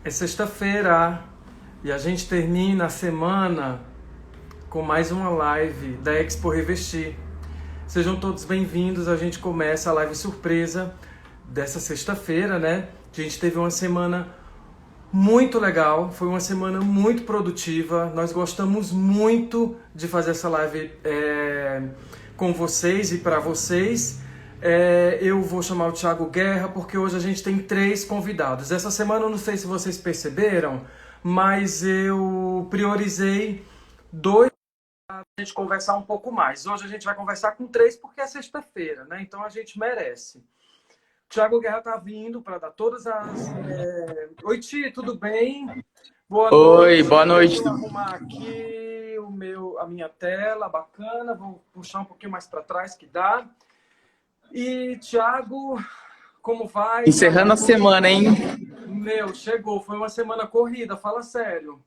É sexta-feira e a gente termina a semana com mais uma live da Expo Revestir. Sejam todos bem-vindos, a gente começa a live surpresa dessa sexta-feira, né? A gente teve uma semana muito legal, foi uma semana muito produtiva, nós gostamos muito de fazer essa live com vocês e para vocês. Eu vou chamar o Thiago Guerra porque hoje a gente tem 3 convidados. Essa semana eu não sei se vocês perceberam, mas eu priorizei 2 para a gente conversar um pouco mais. Hoje a gente vai conversar com 3 porque é sexta-feira, né? Então a gente merece. O Thiago Guerra tá vindo para dar todas as... Oi, Ti, tudo bem? Boa noite. Oi, boa noite. Deixa eu arrumar aqui a minha tela, bacana. Vou puxar um pouquinho mais para trás que dá. E, Thiago, como vai? Encerrando a semana, hein? Chegou. Foi uma semana corrida, fala sério.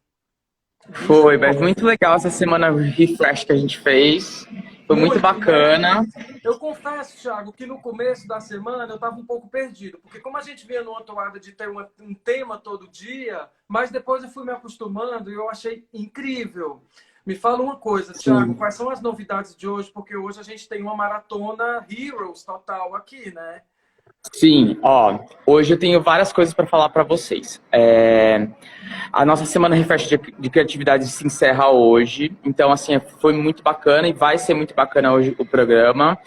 Foi, mas muito legal essa semana refresh que a gente fez. Foi muito bacana. Eu confesso, Thiago, que no começo da semana eu estava um pouco perdido, porque como a gente vinha numa toada de ter um tema todo dia, mas depois eu fui me acostumando e eu achei incrível. Me fala uma coisa, Thiago, quais são as novidades de hoje? Porque hoje a gente tem uma maratona Heroes total aqui, né? Sim, hoje eu tenho várias coisas para falar para vocês. A nossa semana refresh de criatividade se encerra hoje, então assim, foi muito bacana e vai ser muito bacana hoje o programa.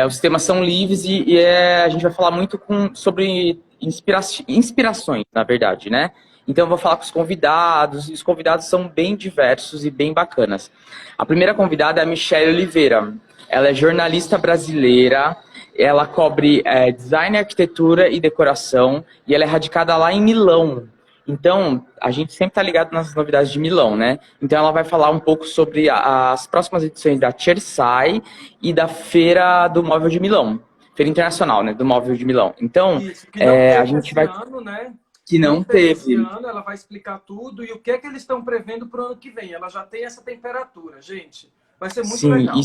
Os temas são livres e a gente vai falar muito sobre inspirações, na verdade, né? Então eu vou falar com os convidados, e os convidados são bem diversos e bem bacanas. A primeira convidada é a Michelle Oliveira. Ela é jornalista brasileira, ela cobre design, arquitetura e decoração, e ela é radicada lá em Milão. Então, a gente sempre está ligado nas novidades de Milão, né? Então ela vai falar um pouco sobre as próximas edições da Cersei e da Feira do Móvel de Milão. Feira Internacional, né? Do Móvel de Milão. Então, isso, que não teve a gente vai... ano, né? Que não teve. Esse ano, ela vai explicar tudo e o que é que eles estão prevendo para o ano que vem. Ela já tem essa temperatura, gente. Vai ser muito legal.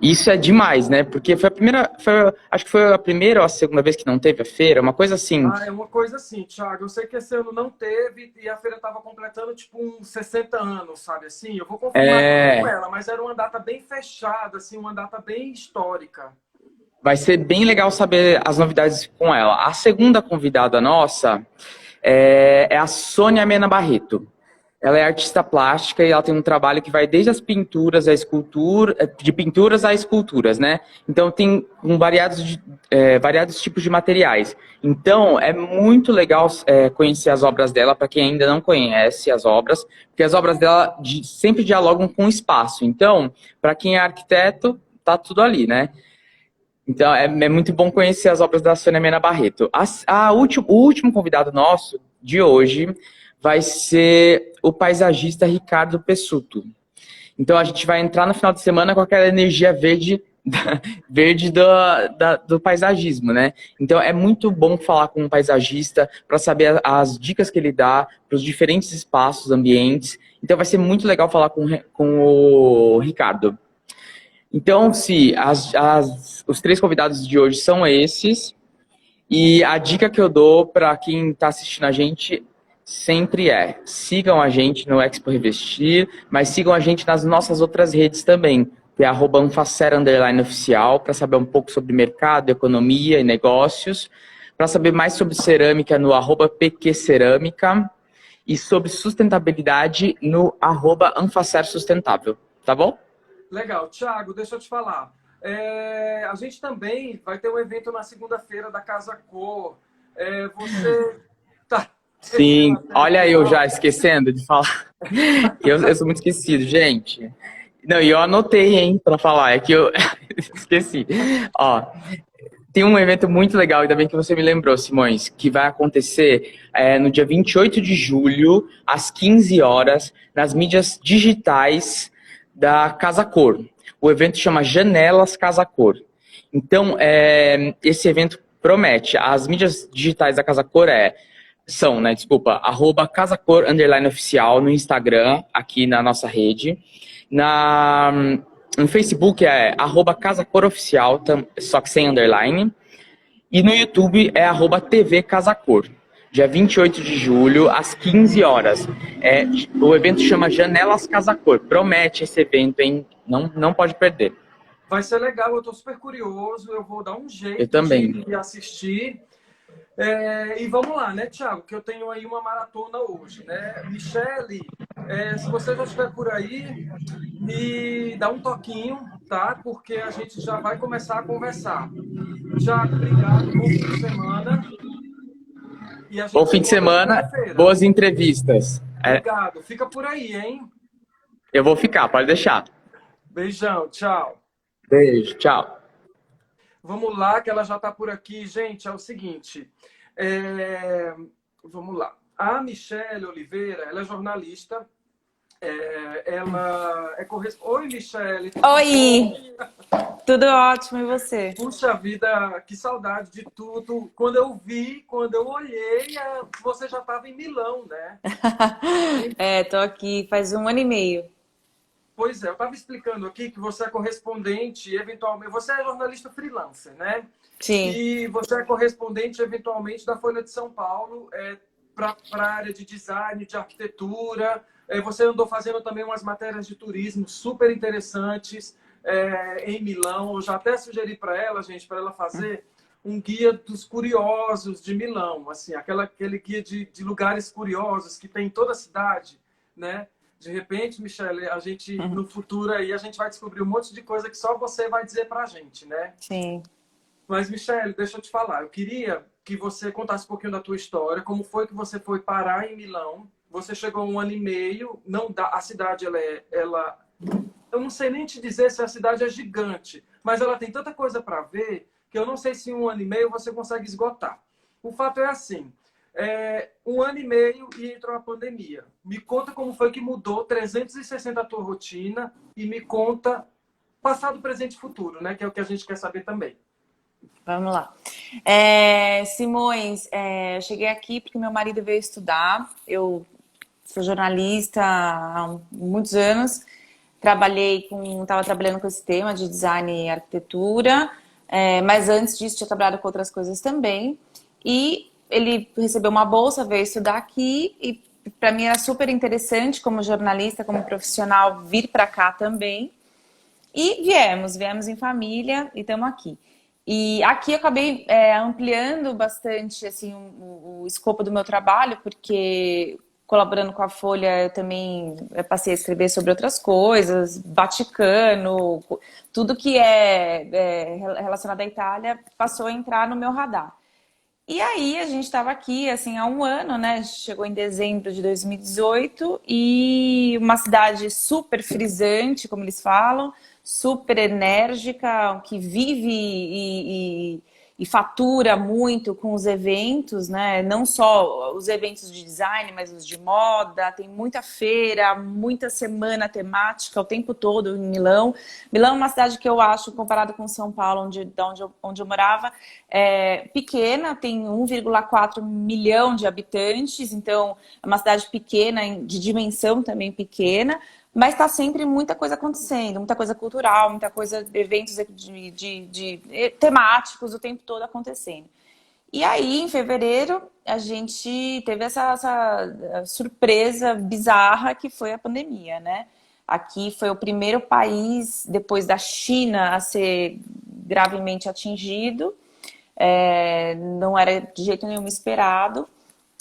Isso é demais, né? Porque foi a primeira, acho que foi a primeira ou a segunda vez que não teve a feira, uma coisa assim. É uma coisa assim, Thiago. Eu sei que esse ano não teve e a feira estava completando tipo uns 60 anos, sabe assim? Eu vou confirmar com ela, mas era uma data bem fechada, assim, uma data bem histórica. Vai ser bem legal saber as novidades com ela. A segunda convidada nossa é a Sônia Mena Barreto. Ela é artista plástica e ela tem um trabalho que vai desde as pinturas à escultura, de pinturas a esculturas, né? Então tem variados tipos de materiais. Então é muito legal conhecer as obras dela, para quem ainda não conhece as obras, porque as obras dela sempre dialogam com o espaço. Então, para quem é arquiteto, tá tudo ali, né? Então, é muito bom conhecer as obras da Sônia Mena Barreto. O último convidado nosso de hoje vai ser o paisagista Ricardo Pessuto. Então, a gente vai entrar no final de semana com aquela energia verde, verde do paisagismo, né? Então, é muito bom falar com um paisagista para saber as dicas que ele dá para os diferentes espaços, ambientes. Então, vai ser muito legal falar com o Ricardo. Então, os 3 convidados de hoje são esses, e a dica que eu dou para quem está assistindo a gente sempre sigam a gente no Expo Revestir, mas sigam a gente nas nossas outras redes também, que é @anfacer_oficial, para saber um pouco sobre mercado, economia e negócios, para saber mais sobre cerâmica no @pqcerâmica e sobre sustentabilidade no @anfacersustentável, tá bom? Legal. Thiago, deixa eu te falar. A gente também vai ter um evento na segunda-feira da Casa Cor. Você tá... Sim, olha eu já esquecendo de falar. Eu sou muito esquecido, gente. Não, e eu anotei, hein, pra falar, é que eu esqueci. Tem um evento muito legal, ainda bem que você me lembrou, Simões, que vai acontecer no dia 28 de julho, às 15 horas, nas mídias digitais da Casa Cor. O evento chama Janelas Casa Cor. Então, esse evento promete. As mídias digitais da Casa Cor são, @casacor_oficial no Instagram, aqui na nossa rede. No Facebook é @casacoroficial, só que sem underline. E no YouTube é @TV Casa Cor. dia 28 de julho, às 15 horas. O evento chama Janelas Casa Cor. Promete esse evento, hein? Não pode perder. Vai ser legal, eu estou super curioso, eu vou dar um Eu jeito também. de assistir. E vamos lá, né, Thiago? Que eu tenho aí uma maratona hoje, né? Michele, se você já estiver por aí, me dá um toquinho, tá? Porque a gente já vai começar a conversar. Thiago, obrigado, bom fim de semana. E a gente Bom fim de semana, boas entrevistas. Obrigado, fica por aí, hein? Eu vou ficar, pode deixar. Beijão, tchau. Beijo, tchau. Vamos lá, que ela já está por aqui. Gente, é o seguinte. Vamos lá. A Michele Oliveira, ela é jornalista. Ela é correspondente. Oi, Michele. Oi! Tudo ótimo, e você? Puxa vida, que saudade de tudo. Quando eu olhei, você já estava em Milão, né? Tô aqui faz 1 ano e meio. Pois é, eu estava explicando aqui que você é correspondente, eventualmente. Você é jornalista freelancer, né? Sim. E você é correspondente, eventualmente, da Folha de São Paulo para a área de design, de arquitetura. Você andou fazendo também umas matérias de turismo super interessantes em Milão. Eu já até sugeri para ela, gente, para ela fazer um guia dos curiosos de Milão, assim, aquele guia de lugares curiosos que tem em toda a cidade, né? De repente, Michele, a gente, no futuro aí, a gente vai descobrir um monte de coisa que só você vai dizer pra gente, né? Sim. Mas, Michele, deixa eu te falar. Eu queria que você contasse um pouquinho da tua história, como foi que você foi parar em Milão. Você chegou 1 ano e meio, a cidade, eu não sei nem te dizer se a cidade é gigante, mas ela tem tanta coisa para ver que eu não sei se em 1 ano e meio você consegue esgotar. O fato é assim, 1 ano e meio e entrou a pandemia. Me conta como foi que mudou 360 a tua rotina e me conta passado, presente e futuro, né? Que é o que a gente quer saber também. Vamos lá. Simões, eu cheguei aqui porque meu marido veio estudar. Eu sou jornalista há muitos anos. Estava trabalhando com esse tema de design e arquitetura, mas antes disso tinha trabalhado com outras coisas também. E ele recebeu uma bolsa, veio estudar aqui e para mim era super interessante como jornalista, como profissional, vir para cá também. E viemos em família e estamos aqui. E aqui eu acabei ampliando bastante assim, o escopo do meu trabalho, porque colaborando com a Folha eu também passei a escrever sobre outras coisas, Vaticano, tudo que é relacionado à Itália passou a entrar no meu radar. E aí a gente estava aqui assim há 1 ano, né? Chegou em dezembro de 2018 e uma cidade super frisante, como eles falam, super enérgica, que vive e fatura muito com os eventos, né? Não só os eventos de design, mas os de moda. Tem muita feira, muita semana temática o tempo todo em Milão. Milão é uma cidade que eu acho, comparado com São Paulo, onde eu morava, pequena, tem 1,4 milhão de habitantes, então é uma cidade pequena, de dimensão também pequena, mas está sempre muita coisa acontecendo, muita coisa cultural, muita coisa, eventos de temáticos o tempo todo acontecendo. E aí, em fevereiro, a gente teve essa surpresa bizarra que foi a pandemia, né? Aqui foi o primeiro país, depois da China, a ser gravemente atingido. Não era de jeito nenhum esperado.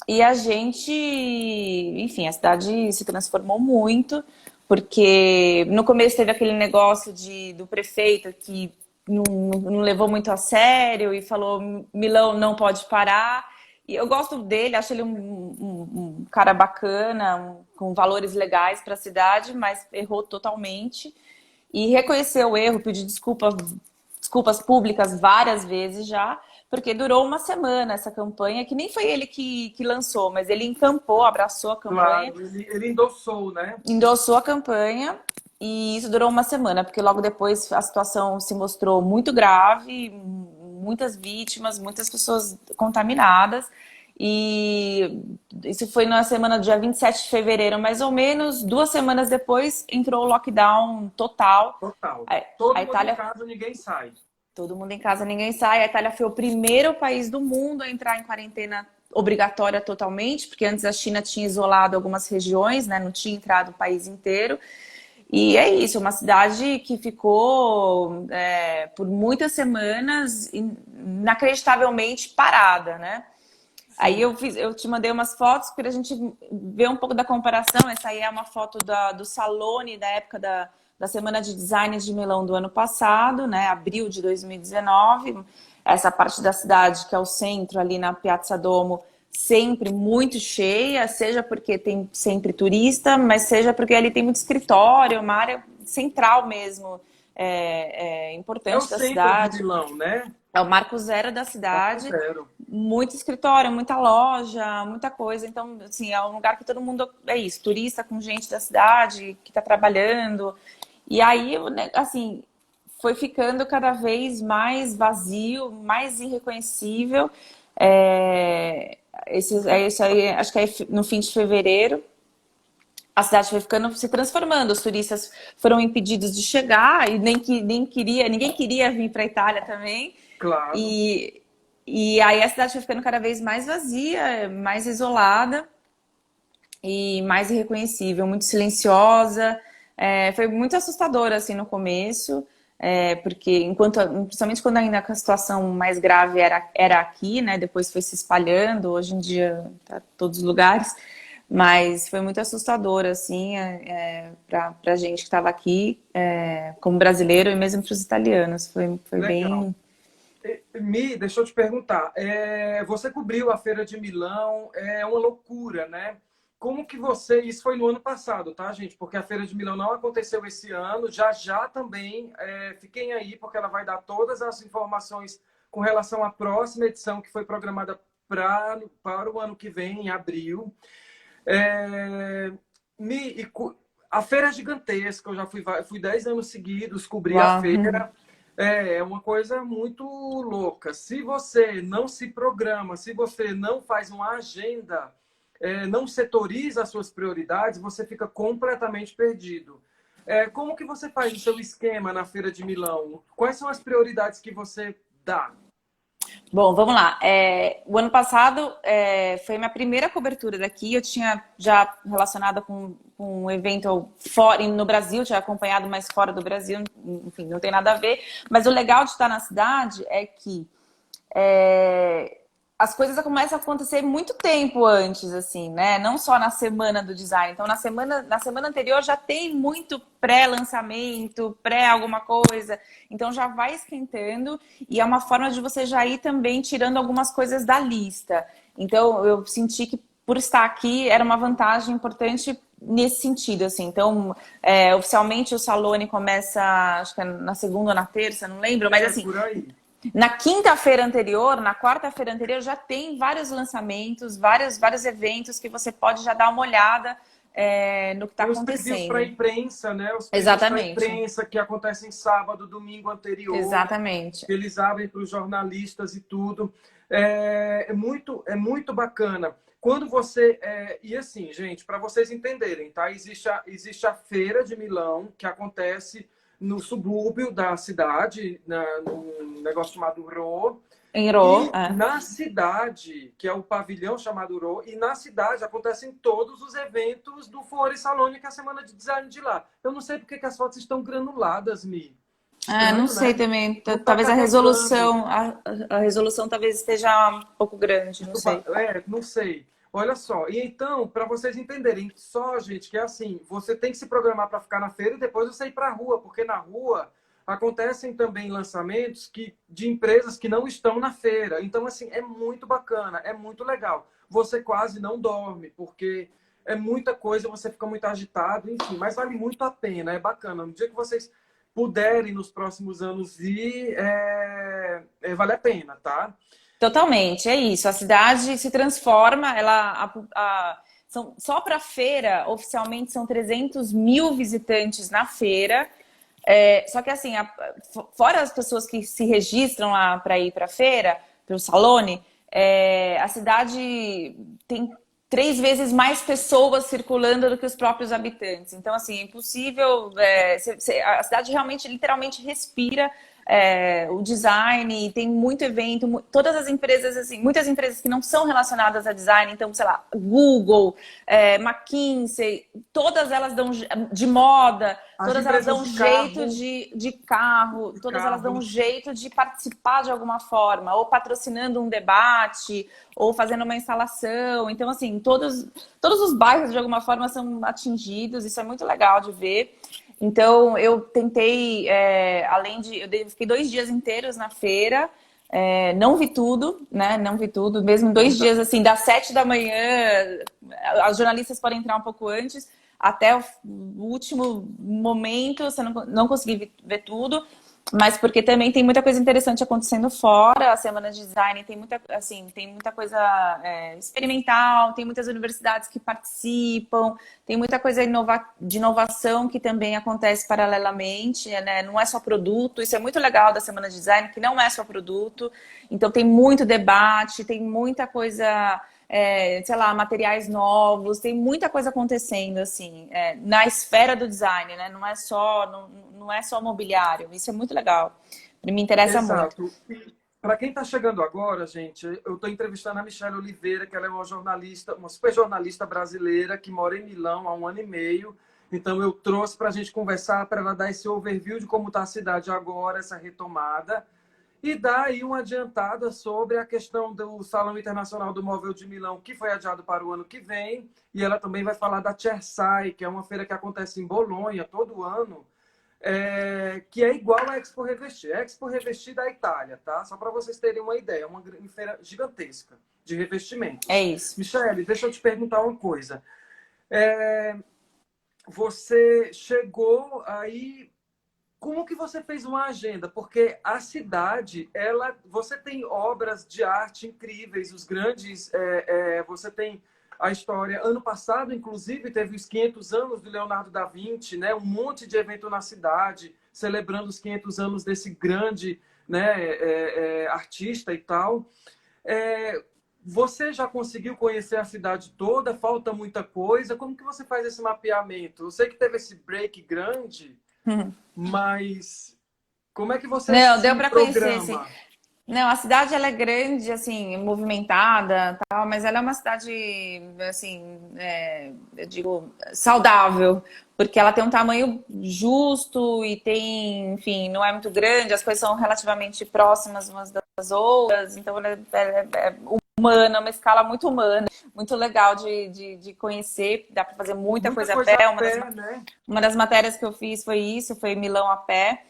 E a gente, enfim, a cidade se transformou muito, porque no começo teve aquele negócio do prefeito que não levou muito a sério e falou Milão não pode parar. E eu gosto dele, acho ele um cara bacana, com valores legais para a cidade, mas errou totalmente. E reconheceu o erro, pediu desculpas públicas várias vezes já, porque durou 1 semana essa campanha, que nem foi ele que lançou, mas ele encampou, abraçou a campanha. Claro, ele endossou, né? Endossou a campanha e isso durou 1 semana, porque logo depois a situação se mostrou muito grave, muitas vítimas, muitas pessoas contaminadas. E isso foi na semana do dia 27 de fevereiro, mais ou menos. 2 semanas depois entrou o lockdown total. Total. A Itália... mundo em casa, ninguém sai. Todo mundo em casa, ninguém sai. A Itália foi o primeiro país do mundo a entrar em quarentena obrigatória totalmente, porque antes a China tinha isolado algumas regiões, né? Não tinha entrado o país inteiro. E é isso, uma cidade que ficou por muitas semanas inacreditavelmente parada, né? Aí eu te mandei umas fotos para a gente ver um pouco da comparação. Essa aí é uma foto do Salone, da época da Semana de Designs de Milão do ano passado, né? Abril de 2019. Essa parte da cidade, que é o centro, ali na Piazza Duomo, sempre muito cheia, seja porque tem sempre turista, mas seja porque ali tem muito escritório, uma área central mesmo, importante da cidade. É o centro de Milão, né? É o marco zero da cidade. Marco zero. Muito escritório, muita loja, muita coisa. Então, assim, é um lugar que todo mundo, é isso, turista com gente da cidade que está trabalhando. E aí, assim, foi ficando cada vez mais vazio, mais irreconhecível. Isso aí, acho que é no fim de fevereiro. A cidade foi se transformando, os turistas foram impedidos de chegar e ninguém queria vir para a Itália também. Claro. E aí a cidade foi ficando cada vez mais vazia, mais isolada e mais irreconhecível, muito silenciosa. Foi muito assustador assim no começo, porque principalmente quando ainda a situação mais grave era aqui, né? Depois foi se espalhando, hoje em dia tá em todos os lugares. Mas foi muito assustador, assim, para a gente que estava aqui, como brasileiro e mesmo para os italianos. Foi bem... Mi, deixa eu te perguntar. Você cobriu a Feira de Milão, é uma loucura, né? Como que você... Isso foi no ano passado, tá, gente? Porque a Feira de Milão não aconteceu esse ano. Já também, fiquem aí, porque ela vai dar todas as informações com relação à próxima edição, que foi programada para o ano que vem, em abril. A feira é gigantesca, eu já fui 10 anos seguidos, cobri a feira. É uma coisa muito louca. Se você não se programa, se você não faz uma agenda, não setoriza as suas prioridades, você fica completamente perdido. Como que você faz o seu esquema na Feira de Milão? Quais são as prioridades que você dá? Bom, vamos lá. O ano passado foi minha primeira cobertura daqui. Eu tinha já relacionada com um evento fora, no Brasil, tinha acompanhado mais fora do Brasil, enfim, não tem nada a ver. Mas o legal de estar na cidade é que as coisas começam a acontecer muito tempo antes, assim, né? Não só na semana do design. Então, na semana anterior já tem muito pré-lançamento, pré-alguma coisa. Então, já vai esquentando e é uma forma de você já ir também tirando algumas coisas da lista. Então, eu senti que por estar aqui era uma vantagem importante nesse sentido, assim. Então, oficialmente o Salone começa, acho que é na segunda ou na terça, não lembro, mas assim... Por aí. Na quinta-feira anterior, na quarta-feira anterior, já tem vários lançamentos, vários eventos que você pode já dar uma olhada no que está acontecendo. Os para a imprensa, né? Os Exatamente. para a imprensa que acontecem sábado, domingo anterior. Exatamente. Eles abrem para os jornalistas e tudo. É muito bacana. Quando você... e assim, gente, para vocês entenderem, tá? Existe a Feira de Milão, que acontece no subúrbio da cidade, num negócio chamado Rho. Em Rho, na cidade, que é o pavilhão chamado Rho, e na cidade acontecem todos os eventos do Fuori Salone, que é a semana de design de lá. Eu não sei porque que as fotos estão granuladas, Mi. Não sei também. Talvez a resolução, a resolução talvez esteja um pouco grande, não sei. Não sei. Olha só, e então, para vocês entenderem, só, gente, que é assim, você tem que se programar para ficar na feira e depois você ir para a rua, porque na rua acontecem também lançamentos de empresas que não estão na feira. Então, assim, é muito bacana, é muito legal. Você quase não dorme, porque é muita coisa, você fica muito agitado, enfim, mas vale muito a pena, é bacana. No dia que vocês puderem, nos próximos anos ir, vale a pena, tá? Totalmente, é isso. A cidade se transforma, só para a feira, oficialmente, são 300 mil visitantes na feira. Só que assim, fora as pessoas que se registram lá para ir para a feira, para o Salone, a cidade tem 3 vezes mais pessoas circulando do que os próprios habitantes. Então, assim, é impossível... a cidade realmente, literalmente respira o design, tem muito evento, todas as empresas, assim, muitas empresas que não são relacionadas a design, então, sei lá, Google, McKinsey, todas elas dão de moda, As todas elas dão um empresas de jeito carro, de carro, todas elas dão um jeito de participar de alguma forma, ou patrocinando um debate, ou fazendo uma instalação. Então, assim, todos os bairros, de alguma forma, são atingidos. Isso é muito legal de ver. Então, eu tentei, eu fiquei 2 dias inteiros na feira, não vi tudo, né? Não vi tudo. Mesmo em 2 dias, assim, das 7 da manhã, os jornalistas podem entrar um pouco antes, até o último momento, você não consegui ver tudo. Mas porque também tem muita coisa interessante acontecendo fora. A semana de design tem muita coisa experimental, tem muitas universidades que participam, tem muita coisa de inovação que também acontece paralelamente, né? Não é só produto. Isso é muito legal da semana de design, que não é só produto. Então tem muito debate, tem muita coisa, sei lá, materiais novos, tem muita coisa acontecendo, assim, na esfera do design, né? Não é só mobiliário. Isso é muito legal. Me interessa muito. exato. Para quem está chegando agora, gente, eu estou entrevistando a Michelle Oliveira, que ela é uma jornalista, uma super jornalista brasileira que mora em Milão há 1 ano e meio. Então eu trouxe para a gente conversar, para ela dar esse overview de como está a cidade agora, essa retomada. E dá aí uma adiantada sobre a questão do Salão Internacional do Móvel de Milão, que foi adiado para o ano que vem. E ela também vai falar da Cersai, que é uma feira que acontece em Bolonha todo ano, que é igual à Expo Revestir. É a Expo Revestir da Itália, tá? Só para vocês terem uma ideia. É uma feira gigantesca de revestimentos. É isso. Michele, deixa eu te perguntar uma coisa. Você chegou aí... Como que você fez uma agenda? Porque a cidade, você tem obras de arte incríveis, os grandes, você tem a história. Ano passado, inclusive, teve os 500 anos do Leonardo da Vinci, né? Um monte de evento na cidade, celebrando os 500 anos desse grande, né, artista e tal. Você já conseguiu conhecer a cidade toda? Falta muita coisa? Como que você faz esse mapeamento? Eu sei que teve esse break grande... Mas como é que você Não, se deu para conhecer, sim. programa? Não, a cidade ela é grande, assim, movimentada, tal, mas ela é uma cidade, assim, eu digo, saudável, porque ela tem um tamanho justo e tem, enfim, não é muito grande, as coisas são relativamente próximas umas das outras, então ela é humana, uma escala muito humana, muito legal de conhecer, dá para fazer muita coisa a pé. Né? Uma das matérias que eu fiz foi isso, foi Milão a pé.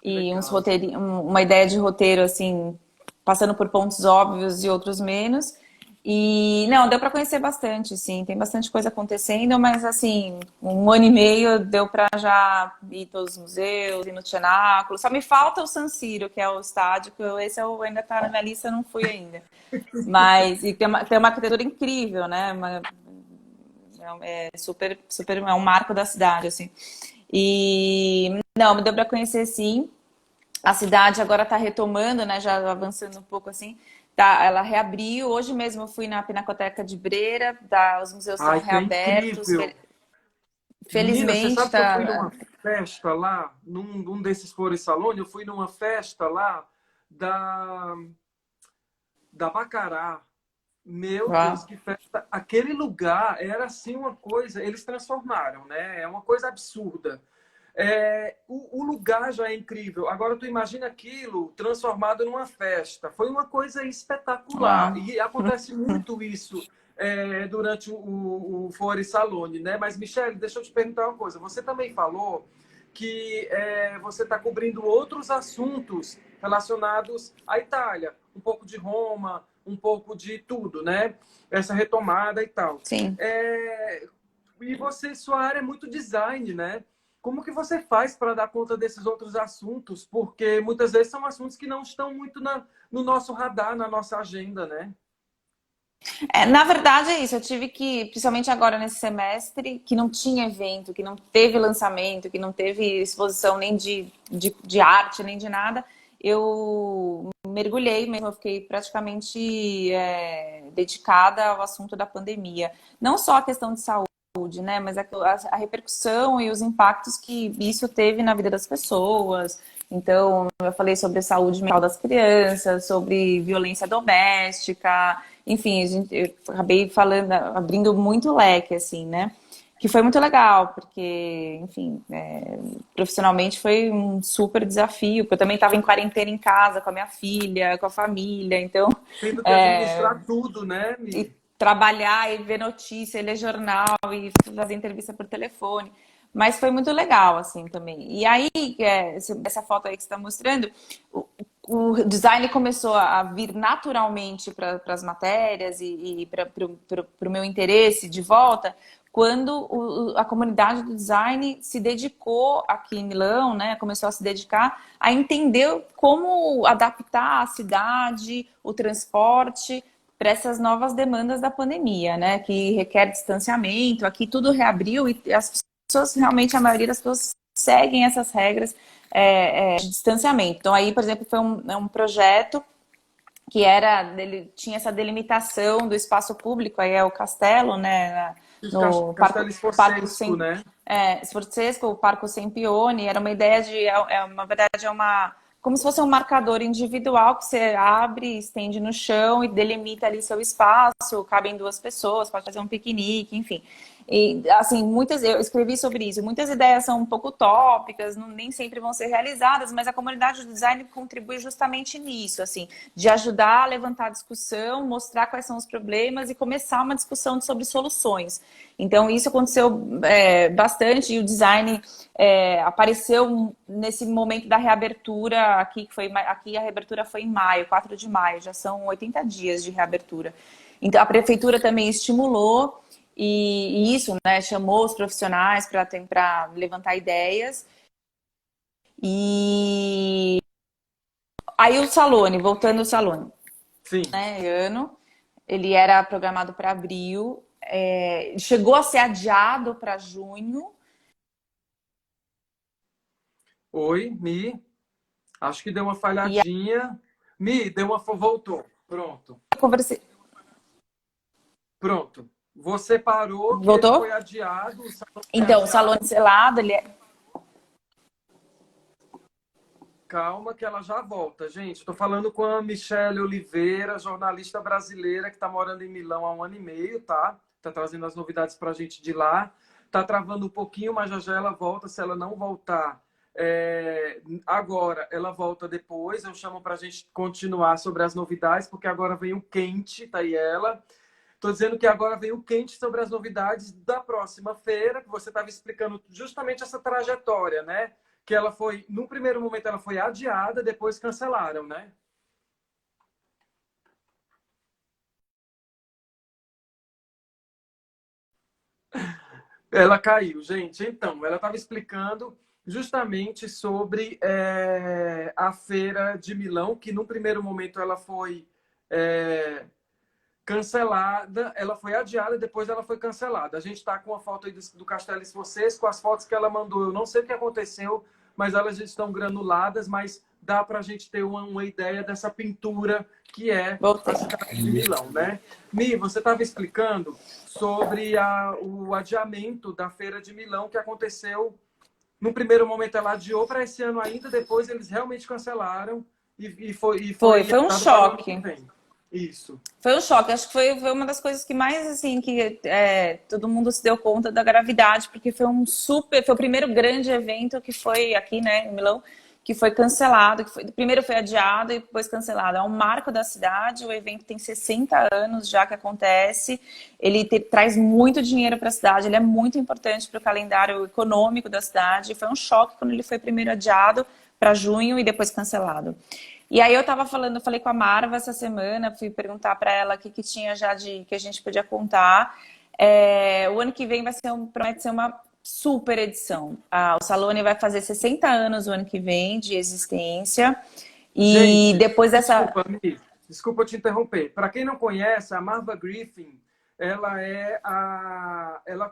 E Legal. uma ideia de roteiro, assim, passando por pontos óbvios e outros menos. E, não, deu para conhecer bastante, sim. Tem bastante coisa acontecendo, mas, assim, 1 ano e meio deu para já ir todos os museus, ir no Cenáculo. Só me falta o San Siro, que é o estádio, que esse ainda está na minha lista, eu não fui ainda. Mas e tem uma arquitetura incrível, né? Super, super, é um marco da cidade, assim. E, não, deu para conhecer, sim. A cidade agora está retomando, né? Já avançando um pouco assim. Tá, ela reabriu. Hoje mesmo eu fui na Pinacoteca de Breira. Os museus estão Ai, que é reabertos. incrível. Menina, você Felizmente sabe que eu fui tá. numa festa lá, num desses Fori Salone, eu fui numa festa lá da Bacará. Meu Uau. Deus, que festa! Aquele lugar era assim uma coisa, eles transformaram, né? É uma coisa absurda. O lugar já é incrível. Agora tu imagina aquilo transformado numa festa. Foi uma coisa espetacular. Uau. E acontece muito isso durante o Fori Salone, né? Mas, Michele, deixa eu te perguntar uma coisa. Você também falou que você está cobrindo outros assuntos relacionados à Itália. Um pouco de Roma, um pouco de tudo, né? Essa retomada e tal. Sim. E sua área é muito design, né? Como que você faz para dar conta desses outros assuntos? Porque muitas vezes são assuntos que não estão muito no nosso radar, na nossa agenda, né? Na verdade é isso. Eu tive que, principalmente agora nesse semestre, que não tinha evento, que não teve lançamento, que não teve exposição nem de arte, nem de nada. Eu mergulhei mesmo, eu fiquei praticamente dedicada ao assunto da pandemia. Não só a questão de saúde, né, mas a repercussão e os impactos que isso teve na vida das pessoas, Então, eu falei sobre saúde mental das crianças, sobre violência doméstica, enfim, eu acabei falando, abrindo muito leque, assim, né? Que foi muito legal, porque, enfim, profissionalmente foi um super desafio, porque eu também estava em quarentena em casa com a minha filha, com a família, então, Tendo que é, administrar tudo, né, e Mi? trabalhar e ver notícia, e ler jornal e fazer entrevista por telefone. Mas foi muito legal, assim, também. E aí, essa foto aí que você está mostrando, o, o design começou a vir naturalmente para as matérias e para o meu interesse de volta, quando a comunidade do design se dedicou aqui em Milão, né, começou a se dedicar a entender como adaptar a cidade, o transporte para essas novas demandas da pandemia, né, que requer distanciamento. Aqui tudo reabriu e as pessoas, realmente, a maioria das pessoas seguem essas regras de distanciamento. Então, aí, por exemplo, foi um projeto que ele tinha essa delimitação do espaço público, aí é o castelo, né, Os no Castelli Parco Sforzesco, né? Sforzesco, o Parco Sempione, era uma ideia na verdade, como se fosse um marcador individual que você abre, estende no chão e delimita ali seu espaço, cabem duas pessoas, pode fazer um piquenique, enfim. E, assim, eu escrevi sobre isso. Muitas ideias são um pouco utópicas, nem sempre vão ser realizadas, mas a comunidade do design contribui justamente nisso, assim, de ajudar a levantar a discussão, mostrar quais são os problemas e começar uma discussão sobre soluções. Então, isso aconteceu bastante, e o design apareceu nesse momento da reabertura aqui, aqui a reabertura foi em maio, 4 de maio, já são 80 dias de reabertura. Então, a prefeitura também estimulou e isso, né, chamou os profissionais para levantar ideias. E aí o Salone, voltando ao Salone, Sim. né, ano, ele era programado para abril, chegou a ser adiado para junho. Oi, Mi. Acho que deu uma E aí falhadinha. Mi, deu uma. Voltou. Pronto. eu conversei. Pronto. Você parou que ele foi Voltou? adiado, o salão foi Então, o Salone adiado. selado, Calma que ela já volta, gente. Estou falando com a Michelle Oliveira, jornalista brasileira que está morando em Milão há 1 ano e meio, tá? Está trazendo as novidades para a gente de lá. Está travando um pouquinho, mas já já ela volta. Se ela não voltar agora, ela volta depois. Eu chamo para a gente continuar sobre as novidades, porque agora vem o quente, tá aí ela. Estou dizendo que agora vem o quente sobre as novidades da próxima feira, que você estava explicando justamente essa trajetória, né? Que ela foi, no primeiro momento, ela foi adiada, depois cancelaram, né? Ela caiu, gente. Então, ela estava explicando justamente sobre a feira de Milão, que no primeiro momento ela foi cancelada, ela foi adiada, depois ela foi cancelada. A gente está com a foto aí do Castelli Sforzesco, com as fotos que ela mandou. Eu não sei o que aconteceu, mas elas estão granuladas, mas dá para a gente ter uma ideia dessa pintura que é voltei. a cidade de Milão, né? Mi, você estava explicando sobre o adiamento da Feira de Milão que aconteceu. No primeiro momento ela adiou para esse ano ainda, depois eles realmente cancelaram e Foi um adiado para o ano que choque. vem. Isso. Foi um choque. Acho que foi uma das coisas que mais, assim, que todo mundo se deu conta da gravidade, porque foi foi o primeiro grande evento que foi aqui, né, em Milão, que foi cancelado, primeiro foi adiado e depois cancelado. É um marco da cidade, o evento tem 60 anos já que acontece, ele traz muito dinheiro para a cidade, ele é muito importante para o calendário econômico da cidade. Foi um choque quando ele foi primeiro adiado para junho e depois cancelado. E aí eu falei com a Marva essa semana, fui perguntar para ela o que tinha já que a gente podia contar. O ano que vem promete ser uma super edição. O Salone vai fazer 60 anos o ano que vem de existência. E Gente, depois dessa... desculpa te interromper. Para quem não conhece, a Marva Griffin, ela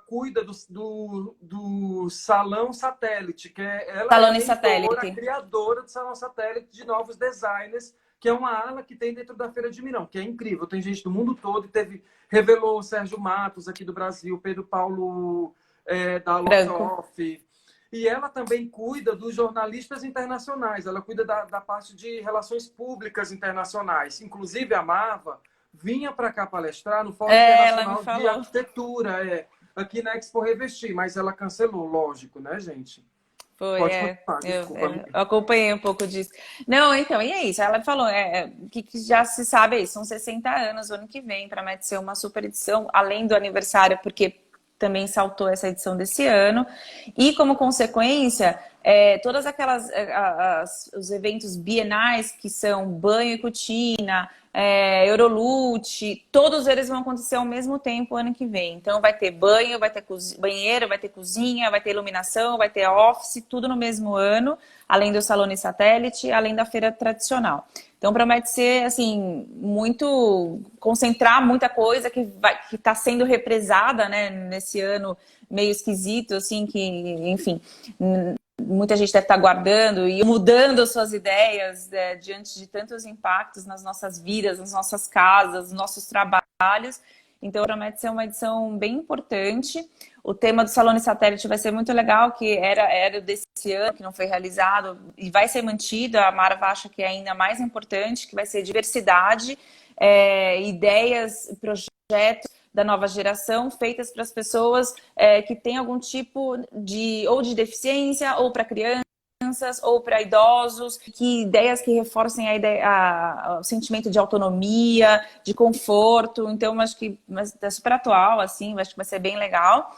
cuida do Salão Satélite, ela é a Salone mentora, Satélite. criadora do Salão Satélite de novos designers, que é uma ala que tem dentro da Feira de Milão, que é incrível. Tem gente do mundo todo revelou o Sérgio Matos aqui do Brasil, Pedro Paulo da Lotoff. E ela também cuida dos jornalistas internacionais, ela cuida da parte de relações públicas internacionais. Inclusive, a Marva vinha para cá palestrar no Fórum Ela me Internacional de falou. Arquitetura, aqui na Expo Revestir, mas ela cancelou, lógico, né, gente? Foi, Pode continuar, desculpa. eu acompanhei um pouco disso. Não, então, e é isso, ela falou, que já se sabe, são 60 anos o ano que vem, promete ser uma super edição, além do aniversário, porque também saltou essa edição desse ano, e como consequência, todas aquelas, os eventos bienais, que são Banho e Cucina, Eurolute, todos eles vão acontecer ao mesmo tempo ano que vem. Então vai ter banho, vai ter banheiro, vai ter cozinha, vai ter iluminação, vai ter office, tudo no mesmo ano, além do Salone Satélite, além da feira tradicional. Então promete ser assim muito concentrar muita coisa que está sendo represada, né, nesse ano meio esquisito, assim, que enfim, muita gente deve estar guardando e mudando suas ideias diante de tantos impactos nas nossas vidas, nas nossas casas, nos nossos trabalhos. Então, promete ser uma edição bem importante. O tema do Salone Satélite vai ser muito legal, que era desse ano, que não foi realizado, e vai ser mantido. A Marva acha que é ainda mais importante, que vai ser diversidade, ideias, projetos da nova geração, feitas para as pessoas que têm algum tipo ou de deficiência, ou para crianças, ou para idosos, que ideias que reforcem o sentimento de autonomia, de conforto. Então, acho que é super atual, assim, acho que vai ser bem legal.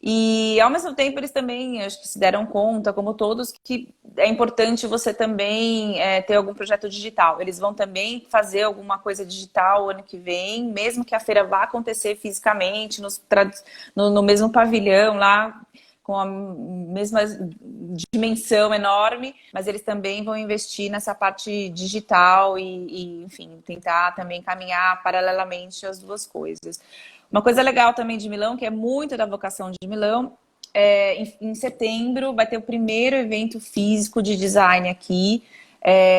E, ao mesmo tempo, eles também, acho que se deram conta, como todos, que é importante você também ter algum projeto digital. Eles vão também fazer alguma coisa digital ano que vem, mesmo que a feira vá acontecer fisicamente, no mesmo pavilhão lá, com a mesma dimensão enorme, mas eles também vão investir nessa parte digital e enfim, tentar também caminhar paralelamente as duas coisas. Uma coisa legal também de Milão, que é muito da vocação de Milão, em setembro vai ter o primeiro evento físico de design aqui.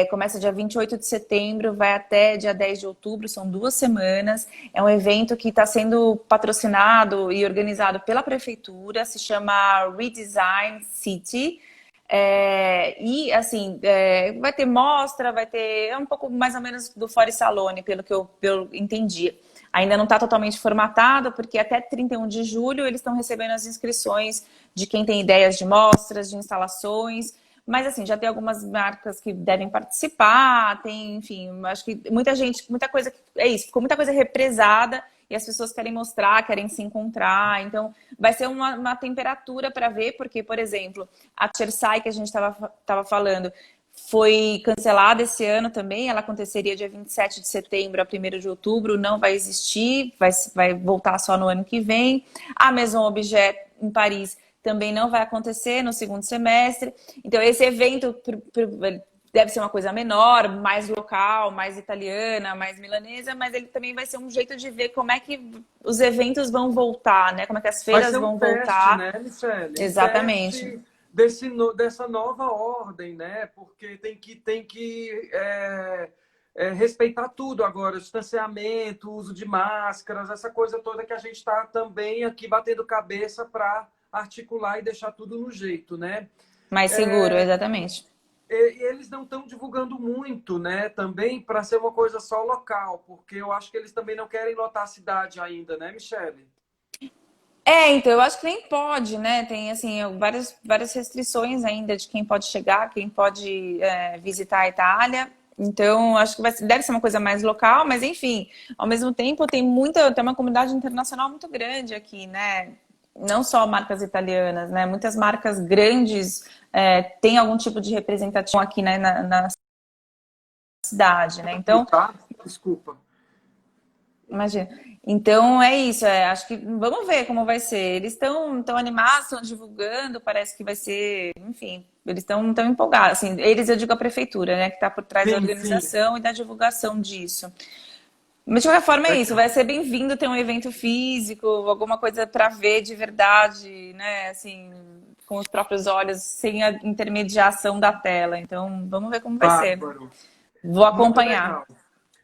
Começa dia 28 de setembro, vai até dia 10 de outubro, são 2 semanas. É um evento que está sendo patrocinado e organizado pela prefeitura, se chama Redesign City. E assim, vai ter mostra, vai ter um pouco mais ou menos do Fora Salone, pelo que eu entendi. Ainda não está totalmente formatado, porque até 31 de julho eles estão recebendo as inscrições de quem tem ideias de mostras, de instalações. Mas assim, já tem algumas marcas que devem participar, tem, enfim, acho que muita coisa, ficou muita coisa represada e as pessoas querem mostrar, querem se encontrar. Então, vai ser uma temperatura para ver, porque, por exemplo, a Cersei, que a gente estava falando, foi cancelada esse ano também, ela aconteceria dia 27 de setembro a 1º de outubro, não vai existir, vai voltar só no ano que vem. A Maison Objet, em Paris, também não vai acontecer no segundo semestre. Então, esse evento deve ser uma coisa menor, mais local, mais italiana, mais milanesa, mas ele também vai ser um jeito de ver como é que os eventos vão voltar, né? Como é que as feiras vão voltar. Né, Michele? Exatamente. Dessa nova ordem, né? Porque tem que respeitar tudo agora, distanciamento, uso de máscaras, essa coisa toda que a gente está também aqui batendo cabeça para articular e deixar tudo no jeito, né? Mais seguro, exatamente. E eles não estão divulgando muito, né? Também para ser uma coisa só local, porque eu acho que eles também não querem lotar a cidade ainda, né, Michele? Então, eu acho que nem pode, né? Tem, assim, várias restrições ainda de quem pode chegar, quem pode visitar a Itália. Então, acho que deve ser uma coisa mais local, mas, enfim, ao mesmo tempo tem uma comunidade internacional muito grande aqui, né? Não só marcas italianas, né? Muitas marcas grandes têm algum tipo de representação aqui, né, na cidade, né? Então, desculpa. Imagina. Então é isso, acho que vamos ver como vai ser. Eles estão animados, estão divulgando, parece que vai ser, enfim, eles estão empolgados. Assim, eu digo a prefeitura, né, que está por trás da organização e da divulgação disso. Mas de qualquer forma é isso, vai ser bem-vindo ter um evento físico, alguma coisa para ver de verdade, né, assim, com os próprios olhos, sem a intermediação da tela. Então vamos ver como vai ser. Vou acompanhar.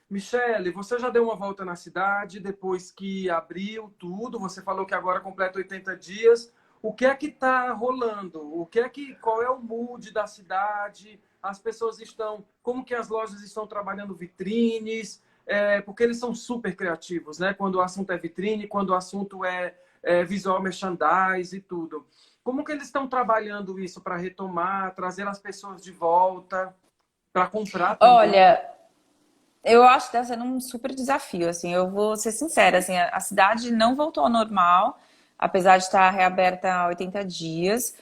Michele, você já deu uma volta na cidade depois que abriu tudo? Você falou que agora completa 80 dias. o que é que está rolando? Qual é o mood da cidade? As pessoas estão, como que as lojas estão trabalhando vitrines? Porque eles são super criativos, né? Quando o assunto é vitrine, quando o assunto é visual merchandise e tudo. Como que eles estão trabalhando isso para retomar, trazer as pessoas de volta, para comprar também? Olha, eu acho que está sendo um super desafio, assim, eu vou ser sincera, assim, a cidade não voltou ao normal, apesar de estar reaberta há 80 dias.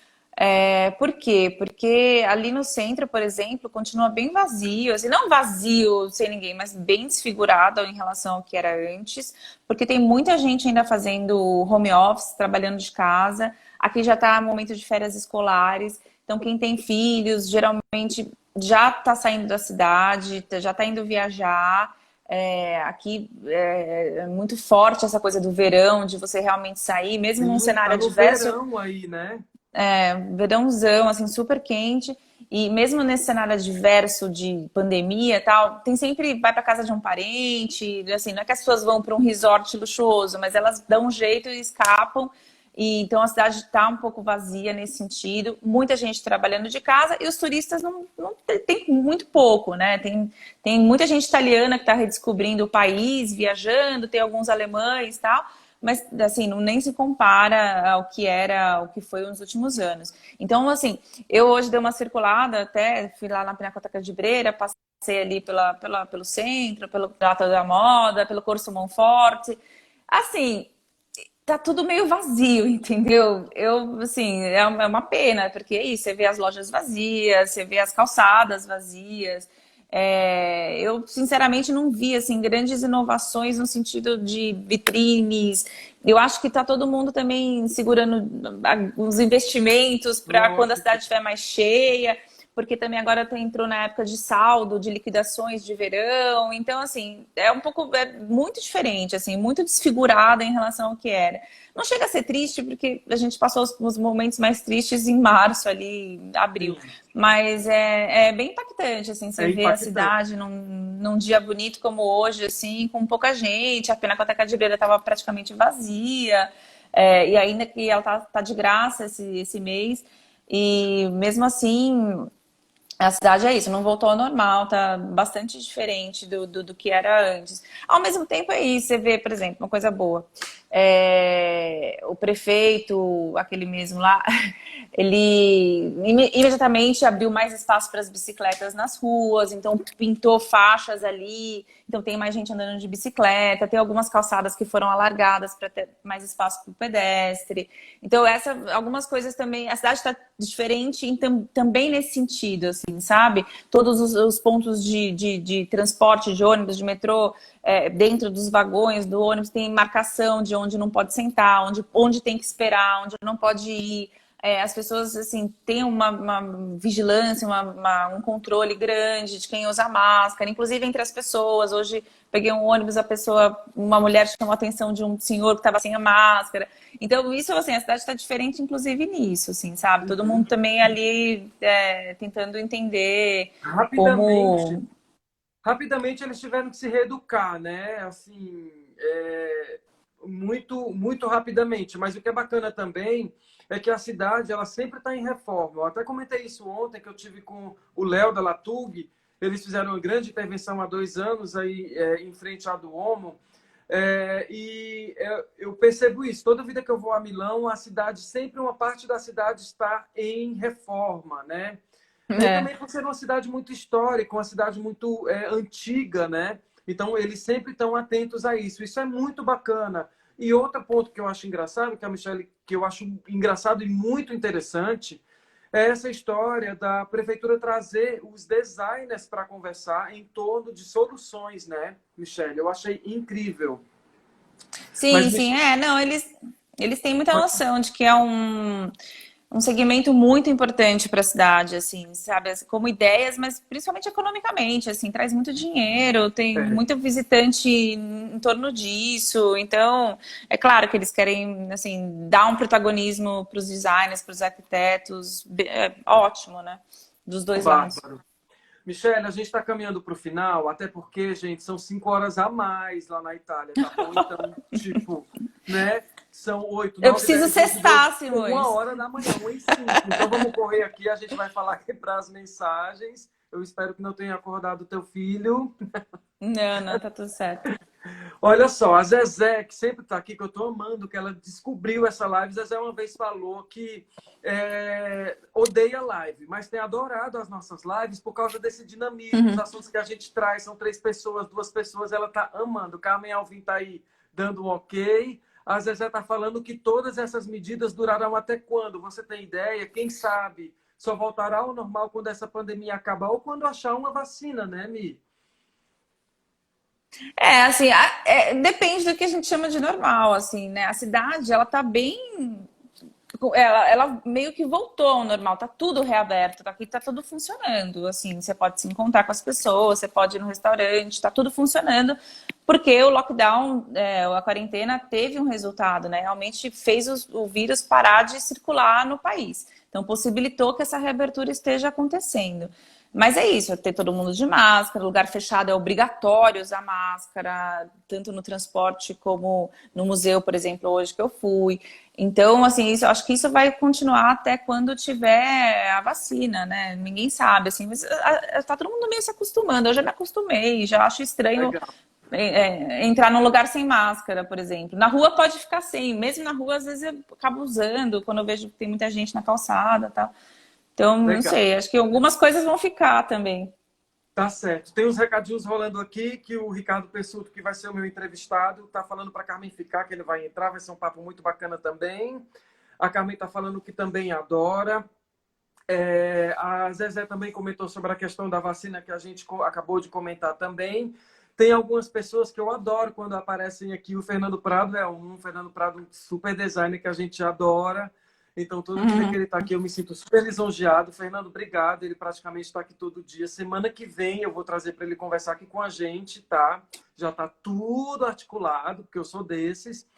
Por quê? Porque ali no centro, por exemplo, continua bem vazio, assim, não vazio sem ninguém, mas bem desfigurado em relação ao que era antes, porque tem muita gente ainda fazendo home office, trabalhando de casa. Aqui já está momento de férias escolares, então quem tem filhos geralmente já está saindo da cidade, já está indo viajar. Aqui é muito forte essa coisa do verão, de você realmente sair, mesmo num Sim, cenário tá no adverso. verão aí, né? Verãozão, assim, super quente. E mesmo nesse cenário adverso de pandemia e tal, tem sempre, vai para casa de um parente, assim, não é que as pessoas vão para um resort luxuoso, mas elas dão um jeito e escapam. E então a cidade está um pouco vazia nesse sentido, muita gente trabalhando de casa e os turistas não tem muito pouco, né? Tem muita gente italiana que está redescobrindo o país, viajando, tem alguns alemães e tal, mas assim, não nem se compara ao que era, o que foi nos últimos anos. Então, assim, eu hoje dei uma circulada, até fui lá na Pinacoteca de Breira, passei ali pelo centro, pelo Prato da Moda, pelo Corso Monforte. Assim, tá tudo meio vazio, entendeu? Assim, é uma pena, porque é isso, você vê as lojas vazias, você vê as calçadas vazias. Eu, sinceramente, não vi, assim, grandes inovações no sentido de vitrines. Eu acho que tá todo mundo também segurando os investimentos para quando a Lógico. cidade estiver mais cheia, porque também agora entrou na época de saldo, de liquidações de verão. Então, assim, é muito diferente, assim, muito desfigurada em relação ao que era. Não chega a ser triste, porque a gente passou os momentos mais tristes em março, ali, abril. Sim, Mas é bem impactante, assim, você é vê a impactante. cidade num dia bonito como hoje, assim, com pouca gente. A Pinacoteca de Beira estava praticamente vazia. E ainda que ela tá de graça esse mês. E mesmo assim, a cidade é isso, não voltou ao normal, tá bastante diferente do que era antes. Ao mesmo tempo é isso, você vê, por exemplo, uma coisa boa. O prefeito, aquele mesmo lá, ele imediatamente abriu mais espaço para as bicicletas nas ruas, então pintou faixas ali, então tem mais gente andando de bicicleta, tem algumas calçadas que foram alargadas para ter mais espaço para o pedestre. Então, algumas coisas também, a cidade está diferente também nesse sentido, assim, sabe? Todos os pontos de transporte, de ônibus, de metrô, dentro dos vagões do ônibus tem marcação de onde não pode sentar, onde tem que esperar, onde não pode ir. As pessoas, assim, têm uma vigilância, um controle grande de quem usa máscara, inclusive entre as pessoas. Hoje peguei um ônibus, uma mulher chamou a atenção de um senhor que estava sem a máscara. Então, isso, assim, a cidade está diferente, inclusive, nisso, assim, sabe? Todo Uhum. mundo também ali tentando entender Rapidamente, como... rapidamente eles tiveram que se reeducar, né? Assim, muito rapidamente. Mas o que é bacana também é que a cidade ela sempre está em reforma. Eu até comentei isso ontem, que eu tive com o Léo da Latug. Eles fizeram uma grande intervenção há 2 anos aí, em frente à Duomo. Eu percebo isso. Toda vida que eu vou a Milão, a cidade, sempre uma parte da cidade está em reforma, né? E também por ser uma cidade muito histórica, uma cidade muito antiga, né? Então, eles sempre estão atentos a isso. Isso é muito bacana. E outro ponto que eu acho engraçado, que a Michelle, que eu acho engraçado e muito interessante, é essa história da prefeitura trazer os designers para conversar em torno de soluções, né, Michelle? Eu achei incrível. Mas, Sim, sim, Michelle, não, eles têm muita noção de que é um segmento muito importante para a cidade, assim, sabe, assim, como ideias, mas principalmente economicamente, assim, traz muito dinheiro, tem muito visitante em torno disso, então, é claro que eles querem, assim, dar um protagonismo para os designers, para os arquitetos, ótimo, né, dos dois lados. bárbaro. Michele, a gente está caminhando para o final, até porque, gente, são 5 horas a mais lá na Itália, tá bom? Então, tipo, né? São 8, Eu 9, preciso 10, 11, 12, cestar, Simões. 1h da manhã, 1h05. Então vamos correr aqui, a gente vai falar aqui para as mensagens. Eu espero que não tenha acordado o teu filho. Não, tá tudo certo. Olha só, a Zezé, que sempre está aqui, que eu estou amando, que ela descobriu essa live. Zezé uma vez falou que odeia live, mas tem adorado as nossas lives por causa desse dinamismo, os assuntos que a gente traz. São 3 pessoas, 2 pessoas, ela está amando. Carmen Alvim está aí dando um ok. A Zezé está falando que todas essas medidas durarão até quando? Você tem ideia? Quem sabe? Só voltará ao normal quando essa pandemia acabar ou quando achar uma vacina, né, Mi? Assim, depende do que a gente chama de normal, assim, né? A cidade, ela tá bem... Ela meio que voltou ao normal, tá tudo reaberto, aqui tá tudo funcionando, assim, você pode se encontrar com as pessoas, você pode ir no restaurante, tá tudo funcionando, porque o lockdown, a quarentena teve um resultado, né? Realmente fez o vírus parar de circular no país. Então, possibilitou que essa reabertura esteja acontecendo. Mas é isso, é ter todo mundo de máscara, lugar fechado é obrigatório usar máscara, tanto no transporte como no museu, por exemplo, hoje que eu fui. Então, assim, acho que isso vai continuar até quando tiver a vacina, né? Ninguém sabe, assim, mas tá todo mundo meio se acostumando. Eu já me acostumei, já acho estranho Legal. entrar num lugar sem máscara, por exemplo. Na rua pode ficar sem, mesmo na rua, às vezes eu acabo usando, quando eu vejo que tem muita gente na calçada e tal. Então, não Legal. sei, acho que algumas coisas vão ficar também. Tá certo. Tem uns recadinhos rolando aqui que o Ricardo Pessuto, que vai ser o meu entrevistado, está falando para a Carmen ficar, que ele vai entrar, vai ser um papo muito bacana também. A Carmen está falando que também adora. A Zezé também comentou sobre a questão da vacina que a gente acabou de comentar também. Tem algumas pessoas que eu adoro quando aparecem aqui. O Fernando Prado Fernando Prado, um super designer que a gente adora. Então, todo dia que ele está aqui, eu me sinto super lisonjeado. Fernando, obrigado. Ele praticamente está aqui todo dia. Semana que vem eu vou trazer para ele conversar aqui com a gente, tá? Já está tudo articulado, porque eu sou desses.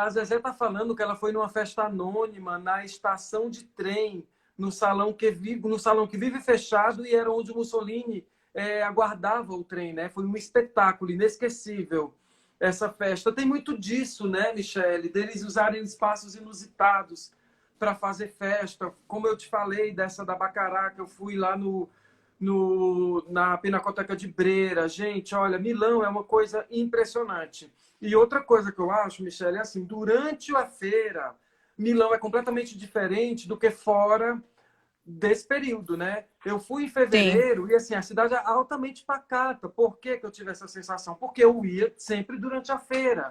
A Zezé está falando que ela foi numa festa anônima na estação de trem, no salão que vive fechado, e era onde o Mussolini aguardava o trem, né? Foi um espetáculo inesquecível essa festa. Tem muito disso, né, Michele? Deles usarem espaços inusitados para fazer festa. Como eu te falei dessa da Baccará, que eu fui lá na Pinacoteca de Breira. Gente, olha, Milão é uma coisa impressionante. E outra coisa que eu acho, Michele, é assim, durante a feira, Milão é completamente diferente do que fora desse período, né? Eu fui em Sim. fevereiro e, assim, a cidade é altamente pacata. Por que que eu tive essa sensação? Porque eu ia sempre durante a feira.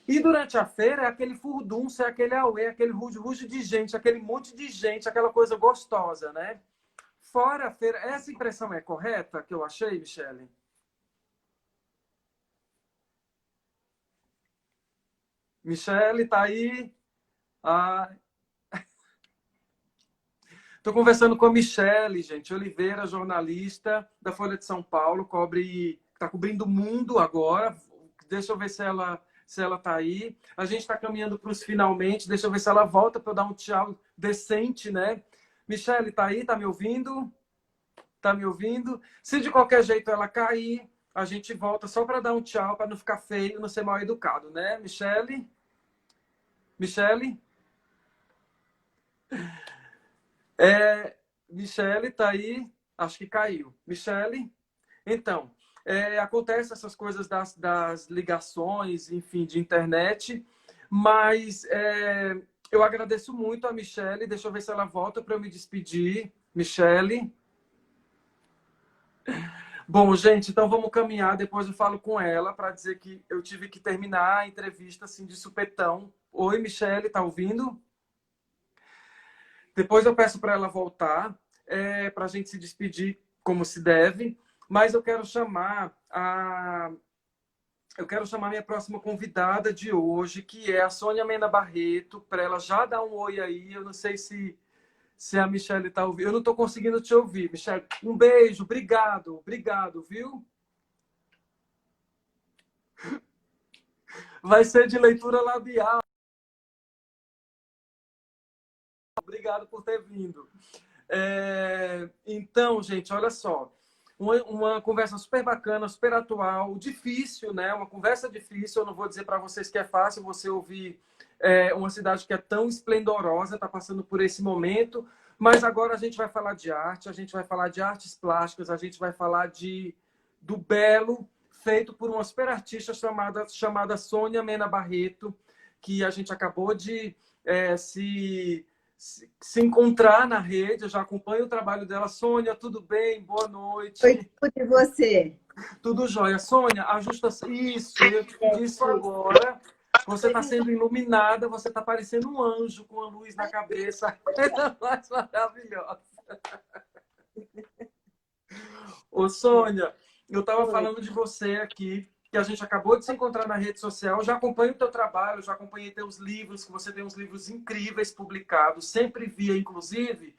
E durante a feira é aquele furdunço, é aquele auê, aquele rujo de gente, aquele monte de gente, aquela coisa gostosa, né? Fora a feira, essa impressão é correta que eu achei, Michele? Michele, tá aí? Ah, tô conversando com a Michele, gente, Oliveira, jornalista da Folha de São Paulo, tá cobrindo o mundo agora. Deixa eu ver se ela tá aí. A gente está caminhando para os finalmente. Deixa eu ver se ela volta para eu dar um tchau decente, né? Michele, tá aí? Tá me ouvindo? Tá me ouvindo? Se de qualquer jeito ela cair, a gente volta só para dar um tchau, para não ficar feio, não ser mal educado, né? Michele? Michele? Michele, tá aí? Acho que caiu. Michele? Então, acontece essas coisas das ligações, enfim, de internet, mas eu agradeço muito a Michele. Deixa eu ver se ela volta para eu me despedir. Michele? Bom, gente, então vamos caminhar. Depois eu falo com ela para dizer que eu tive que terminar a entrevista assim de supetão. Oi, Michele, tá ouvindo? Depois eu peço para ela voltar, para a gente se despedir como se deve. Mas eu quero chamar minha próxima convidada de hoje, que é a Sônia Mena Barreto, para ela já dar um oi aí. Eu não sei se a Michele está ouvindo. Eu não estou conseguindo te ouvir, Michele. Um beijo, obrigado, viu? Vai ser de leitura labial. Obrigado por ter vindo. Então, gente, olha só. uma conversa super bacana, super atual, difícil, né? Uma conversa difícil. Eu não vou dizer para vocês que é fácil você ouvir uma cidade que é tão esplendorosa, está passando por esse momento. Mas agora a gente vai falar de arte, a gente vai falar de artes plásticas, a gente vai falar do belo, feito por uma super artista chamada Sônia Mena Barreto, que a gente acabou de se encontrar na rede. Eu já acompanho o trabalho dela. Sônia, tudo bem? Boa noite. Oi, tudo e você? Tudo jóia. Sônia, ajusta isso. Eu te pedi isso agora. Você está sendo iluminada, você está parecendo um anjo com a luz na cabeça. Coisa mais maravilhosa. Ô, Sônia, eu estava falando de você aqui, que a gente acabou de se encontrar na rede social. Eu já acompanho o teu trabalho, já acompanhei teus livros, que você tem uns livros incríveis publicados. Sempre via, inclusive,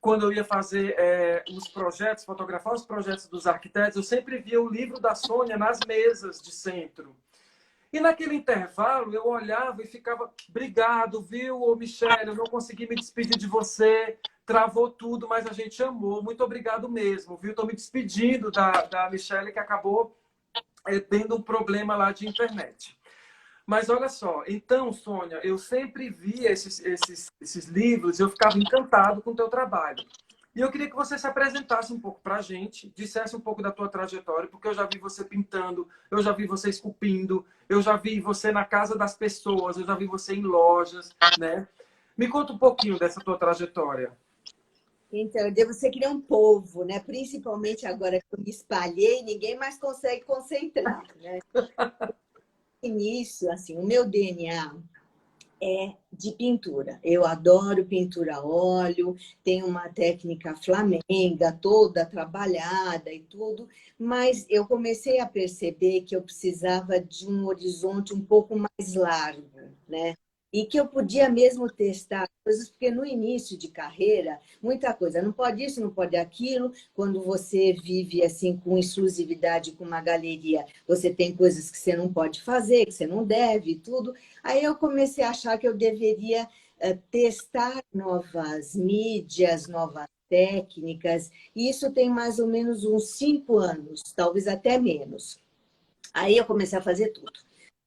quando eu ia fazer os projetos, fotografar os projetos dos arquitetos, eu sempre via o livro da Sônia nas mesas de centro. E naquele intervalo eu olhava e ficava, obrigado, viu, ô Michele, eu não consegui me despedir de você, travou tudo, mas a gente amou, muito obrigado mesmo, viu? Estou me despedindo da Michele, que acabou tendo um problema lá de internet. Mas olha só, então, Sônia, eu sempre via esses livros e eu ficava encantado com o teu trabalho. E eu queria que você se apresentasse um pouco para a gente, dissesse um pouco da tua trajetória, porque eu já vi você pintando, eu já vi você esculpindo, eu já vi você na casa das pessoas, eu já vi você em lojas, né? Me conta um pouquinho dessa tua trajetória. Então, você cria um povo, né? Principalmente agora que eu me espalhei, ninguém mais consegue concentrar, né? No início, assim, o meu DNA é de pintura. Eu adoro pintura a óleo, tenho uma técnica flamenga toda trabalhada e tudo, mas eu comecei a perceber que eu precisava de um horizonte um pouco mais largo, né? E que eu podia mesmo testar coisas, porque no início de carreira, muita coisa, não pode isso, não pode aquilo. Quando você vive assim com exclusividade com uma galeria, você tem coisas que você não pode fazer, que você não deve, tudo. Aí eu comecei a achar que eu deveria testar novas mídias, novas técnicas, e isso tem mais ou menos uns 5 anos, talvez até menos. Aí eu comecei a fazer tudo.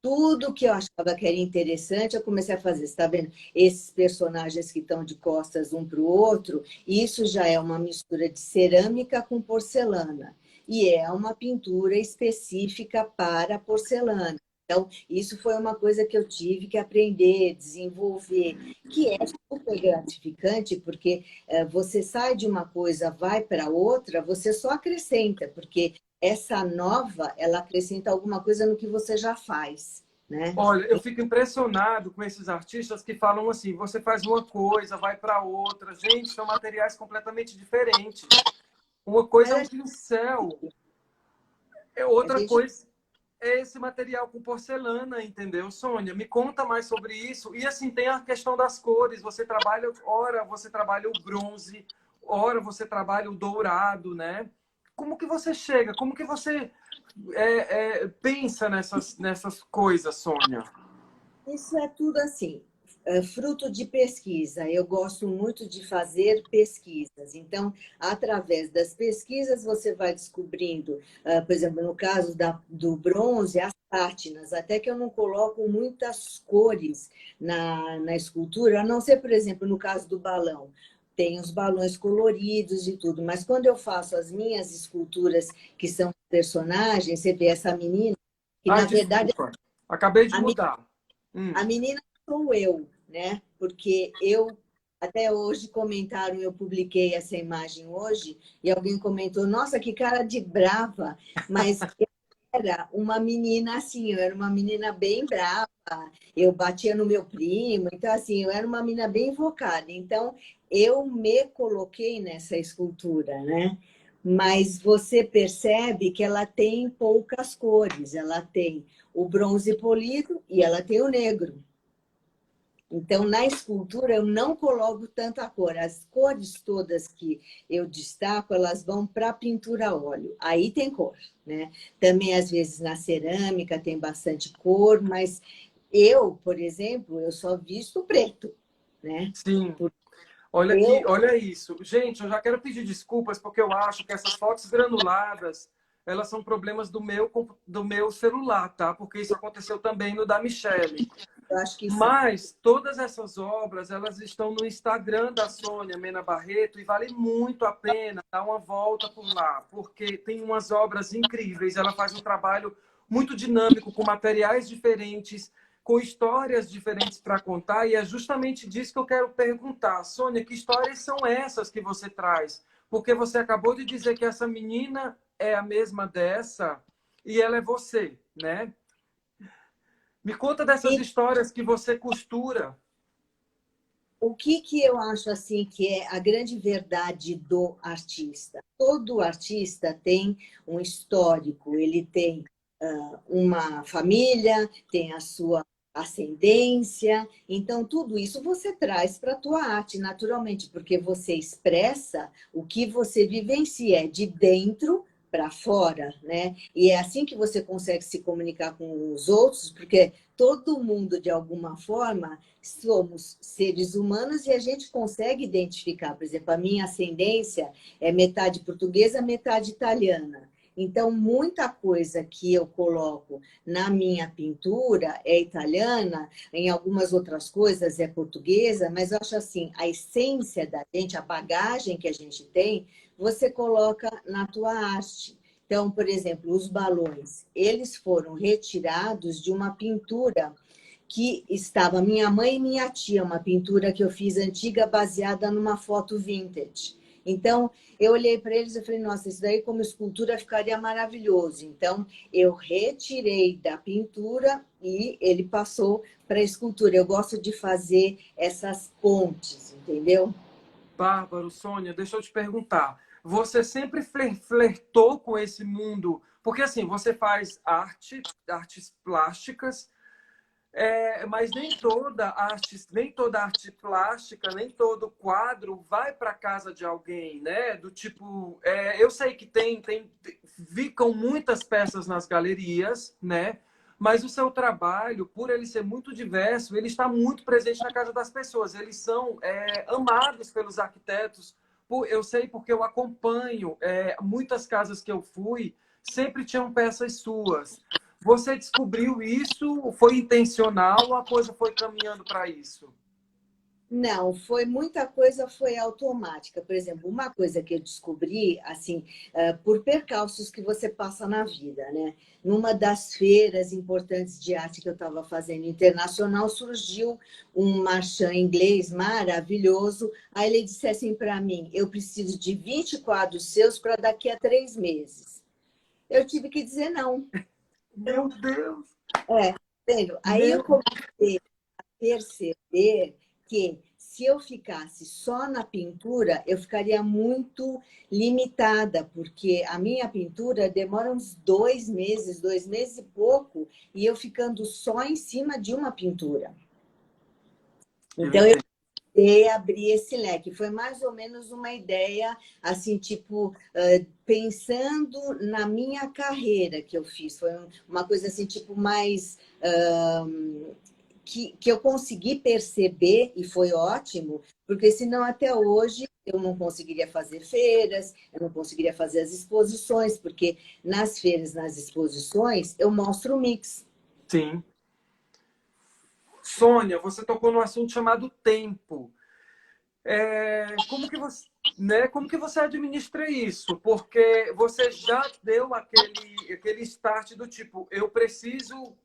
Tudo que eu achava que era interessante, eu comecei a fazer. Você está vendo? Esses personagens que estão de costas um para o outro, isso já é uma mistura de cerâmica com porcelana. E é uma pintura específica para porcelana. Então, isso foi uma coisa que eu tive que aprender, desenvolver, que é super gratificante, porque você sai de uma coisa, vai para outra, você só acrescenta, porque essa nova, ela acrescenta alguma coisa no que você já faz, né? Olha, eu fico impressionado com esses artistas que falam assim, você faz uma coisa, vai para outra. Gente, são materiais completamente diferentes. Uma coisa é um pincel, outra coisa é esse material com porcelana, entendeu, Sônia? Me conta mais sobre isso. E assim, tem a questão das cores. Você trabalha, ora você trabalha o bronze, ora você trabalha o dourado, né? Como que você chega? Como que você pensa nessas coisas, Sônia? Isso é tudo assim, fruto de pesquisa. Eu gosto muito de fazer pesquisas. Então, através das pesquisas, você vai descobrindo, por exemplo, no caso do bronze, as pátinas, até que eu não coloco muitas cores na escultura, a não ser, por exemplo, no caso do balão. Tem os balões coloridos e tudo, mas quando eu faço as minhas esculturas, que são personagens, você vê essa menina, que na verdade... Acabei de mudar. A menina sou eu, né? Porque eu, até hoje comentaram, eu publiquei essa imagem hoje, e alguém comentou, nossa, que cara de brava, mas eu era uma menina assim, eu era uma menina bem brava, eu batia no meu primo, então assim, eu era uma menina bem invocada, então eu me coloquei nessa escultura, né? Mas você percebe que ela tem poucas cores, ela tem o bronze polido e ela tem o negro. Então, na escultura, eu não coloco tanta cor. As cores todas que eu destaco, elas vão para a pintura a óleo. Aí tem cor, né? Também, às vezes, na cerâmica tem bastante cor, mas eu, por exemplo, eu só visto preto, né? Sim. Olha, Eu, olha isso. Gente, eu já quero pedir desculpas porque eu acho que essas fotos granuladas, elas são problemas do meu celular, tá? Porque isso aconteceu também no da Michelle. eu acho que são. Mas todas essas obras, elas estão no Instagram da Sônia Mena Barreto e vale muito a pena dar uma volta por lá, porque tem umas obras incríveis. Ela faz um trabalho muito dinâmico, com materiais diferentes, com histórias diferentes para contar, e é justamente disso que eu quero perguntar. Sônia, que histórias são essas que você traz? Porque você acabou de dizer que essa menina é a mesma dessa e ela é você, né? Me conta dessas E histórias que você costura. o que eu acho assim que é a grande verdade do artista? Todo artista tem um histórico, ele tem uma família, tem a sua ascendência, então tudo isso você traz para a tua arte naturalmente, porque você expressa o que você vivencia é de dentro para fora, né? E é assim que você consegue se comunicar com os outros, porque todo mundo de alguma forma somos seres humanos e a gente consegue identificar, por exemplo, a minha ascendência é metade portuguesa, metade italiana. Então, muita coisa que eu coloco na minha pintura é italiana, em algumas outras coisas é portuguesa, mas eu acho assim, a essência da gente, a bagagem que a gente tem, você coloca na tua arte. Então, por exemplo, os balões, eles foram retirados de uma pintura que estava minha mãe e minha tia, uma pintura que eu fiz antiga baseada numa foto vintage. Então, eu olhei para eles e falei, nossa, isso daí como escultura ficaria maravilhoso. Então, eu retirei da pintura e ele passou para a escultura. Eu gosto de fazer essas pontes, entendeu? Bárbaro, Sônia, deixa eu te perguntar. Você sempre flertou com esse mundo? Porque assim, você faz artes plásticas, mas nem toda arte plástica, nem todo quadro vai para casa de alguém, né? Do tipo, eu sei que ficam muitas peças nas galerias, né? Mas o seu trabalho, por ele ser muito diverso, ele está muito presente na casa das pessoas. Eles são amados pelos arquitetos. Eu sei porque eu acompanho muitas casas que eu fui, sempre tinham peças suas. Você descobriu isso? Foi intencional ou a coisa foi caminhando para isso? Não, foi muita coisa, foi automática. Por exemplo, uma coisa que eu descobri, assim, por percalços que você passa na vida, né? Numa das feiras importantes de arte que eu estava fazendo internacional, surgiu um marchand inglês maravilhoso. Aí ele disse assim para mim: eu preciso de 20 quadros seus para daqui a 3 meses. Eu tive que dizer não. Meu Deus! Entendeu? Aí eu Meu... comecei perceber que se eu ficasse só na pintura, eu ficaria muito limitada, porque a minha pintura demora uns 2 meses, 2 meses e pouco, e eu ficando só em cima de uma pintura. Eu Então, eu entendo. tentei abrir esse leque. Foi mais ou menos uma ideia, assim, tipo, pensando na minha carreira que eu fiz. Foi uma coisa, assim, tipo, mais... que eu consegui perceber, e foi ótimo, porque senão até hoje eu não conseguiria fazer feiras, eu não conseguiria fazer as exposições, porque nas feiras, nas exposições, eu mostro o mix. Sim. Sônia, você tocou num assunto chamado tempo. Como que você, né? Como que você administra isso? Porque você já deu aquele start do tipo, eu preciso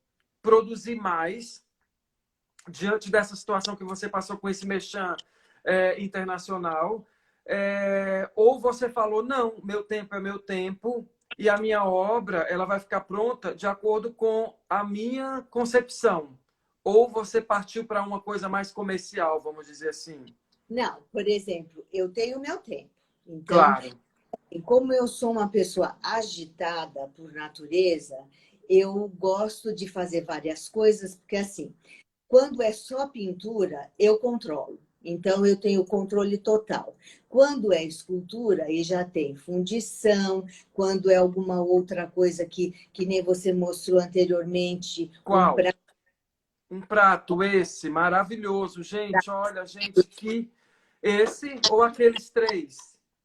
produzir mais diante dessa situação que você passou com esse merchan internacional. Ou você falou, não, meu tempo é meu tempo e a minha obra ela vai ficar pronta de acordo com a minha concepção. Ou você partiu para uma coisa mais comercial, vamos dizer assim. Não, por exemplo, eu tenho o meu tempo. Então, Claro. como eu sou uma pessoa agitada por natureza, eu gosto de fazer várias coisas, porque assim, quando é só pintura, eu controlo. Então, eu tenho controle total. Quando é escultura, e já tem fundição, quando é alguma outra coisa que nem você mostrou anteriormente, um Qual? Um prato esse maravilhoso, gente. Olha, gente, que Esse ou aqueles 3?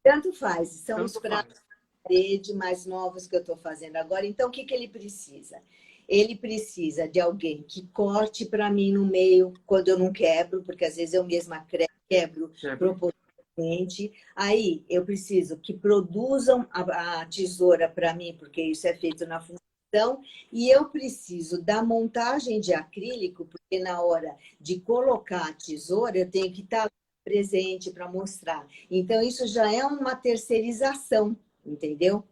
Tanto faz. São os Tanto pratos faz. de parede mais novos que eu estou fazendo agora. Então, o que ele precisa? Ele precisa de alguém que corte para mim no meio, quando eu não quebro, porque às vezes eu mesma quebro Quebra. propositalmente. Aí, eu preciso que produzam a tesoura para mim, porque isso é feito na função. E eu preciso da montagem de acrílico, porque na hora de colocar a tesoura, eu tenho que estar presente para mostrar. Então, isso já é uma terceirização, entendeu?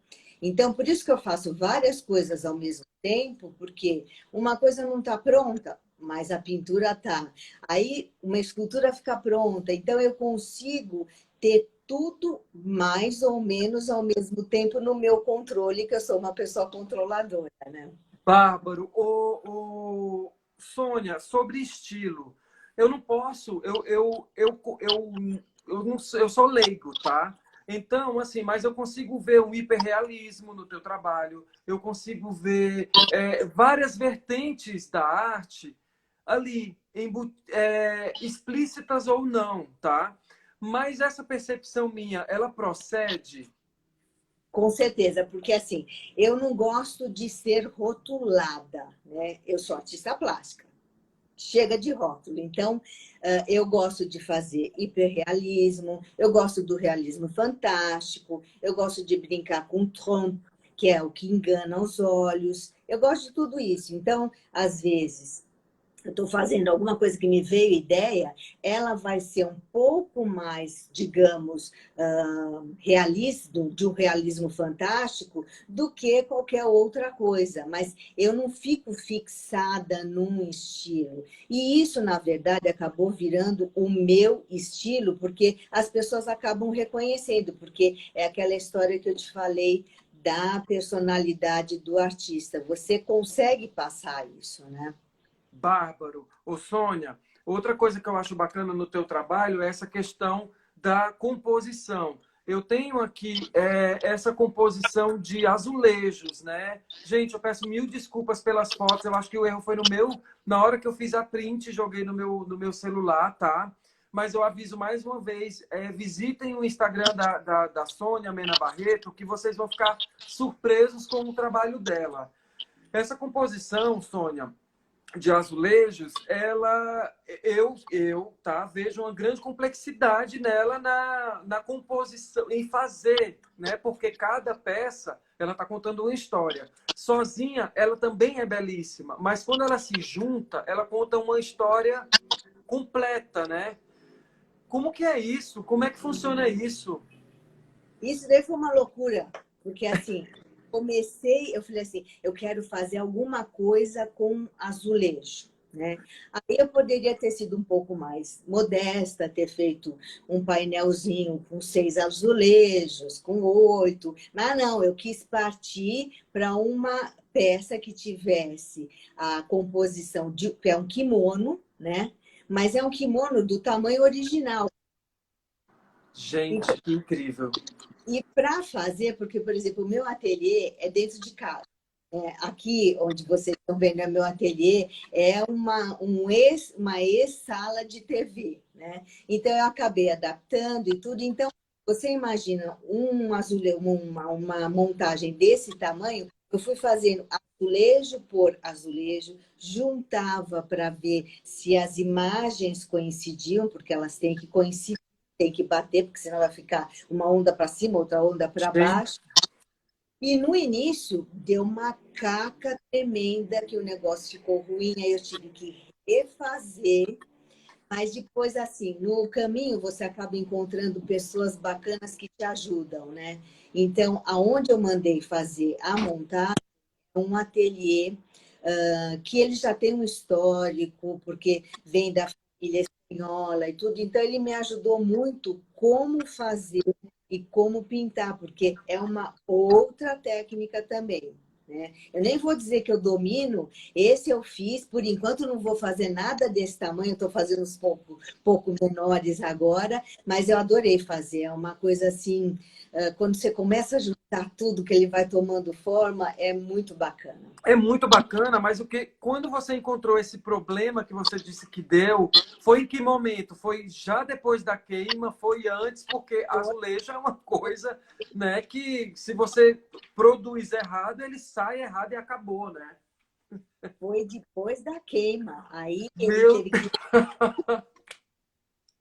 Então, por isso que eu faço várias coisas ao mesmo tempo, porque uma coisa não está pronta, mas a pintura está. Aí, uma escultura fica pronta. Então, eu consigo ter tudo mais ou menos ao mesmo tempo no meu controle, que eu sou uma pessoa controladora, né? Bárbaro. Sônia, sobre estilo. Eu não posso, eu sou leigo, tá? Então, assim, mas eu consigo ver um hiperrealismo no teu trabalho, eu consigo ver várias vertentes da arte ali, explícitas ou não, tá? Mas essa percepção minha, ela procede? Com certeza, porque assim, eu não gosto de ser rotulada, né? Eu sou artista plástica. Chega de rótulo. Então, eu gosto de fazer hiperrealismo, eu gosto do realismo fantástico, eu gosto de brincar com trompe, que é o que engana os olhos. Eu gosto de tudo isso. Então, às vezes, eu estou fazendo alguma coisa que me veio ideia, ela vai ser um pouco mais, digamos, realista, de um realismo fantástico, do que qualquer outra coisa. Mas eu não fico fixada num estilo. E isso, na verdade, acabou virando o meu estilo, porque as pessoas acabam reconhecendo, porque é aquela história que eu te falei da personalidade do artista. Você consegue passar isso, né? Bárbaro. Ô, Sônia, outra coisa que eu acho bacana no teu trabalho é essa questão da composição. Eu tenho aqui essa composição de azulejos, né? Gente, eu peço mil desculpas pelas fotos. Eu acho que o erro foi no meu, na hora que eu fiz a print, joguei no meu celular, tá? Mas eu aviso mais uma vez, visitem o Instagram da Sônia Mena Barreto, que vocês vão ficar surpresos com o trabalho dela. Essa composição, Sônia, de azulejos, tá, vejo uma grande complexidade nela na composição, em fazer, né? Porque cada peça, ela está contando uma história. Sozinha, ela também é belíssima, mas quando ela se junta, ela conta uma história completa, né? Como que é isso? Como é que funciona isso? Isso daí foi uma loucura, porque assim, eu falei assim, eu quero fazer alguma coisa com azulejo, né? Aí eu poderia ter sido um pouco mais modesta, ter feito um painelzinho com 6 azulejos, com 8, mas não, eu quis partir para uma peça que tivesse a composição de, que é um kimono, né? Mas é um kimono do tamanho original. Gente, que incrível. E para fazer, porque, por exemplo, o meu ateliê é dentro de casa. Aqui, onde vocês estão vendo, é meu ateliê, é uma ex-sala de TV, né? Então, eu acabei adaptando e tudo. Então, você imagina uma montagem desse tamanho, eu fui fazendo azulejo por azulejo, juntava para ver se as imagens coincidiam, porque elas têm que coincidir, tem que bater, porque senão vai ficar uma onda para cima, outra onda para Gente, baixo. E no início deu uma caca tremenda, que o negócio ficou ruim, aí eu tive que refazer. Mas depois, assim, no caminho você acaba encontrando pessoas bacanas que te ajudam, né? Então, aonde eu mandei fazer a montagem, é um ateliê que ele já tem um histórico, porque vem da família espanhola e tudo. Então, ele me ajudou muito como fazer e como pintar, porque é uma outra técnica também. Né? Eu nem vou dizer que eu domino, esse eu fiz, por enquanto não vou fazer nada desse tamanho, estou fazendo uns pouco menores agora, mas eu adorei fazer, é uma coisa assim, quando você começa a juntar tá tudo, que ele vai tomando forma, é muito bacana. É muito bacana, mas quando você encontrou esse problema que você disse que deu, foi em que momento? Foi já depois da queima? Foi antes? Porque azulejo é uma coisa, né, que se você produz errado, ele sai errado e acabou, né? Foi depois da queima. Aí ele Meu... teve que.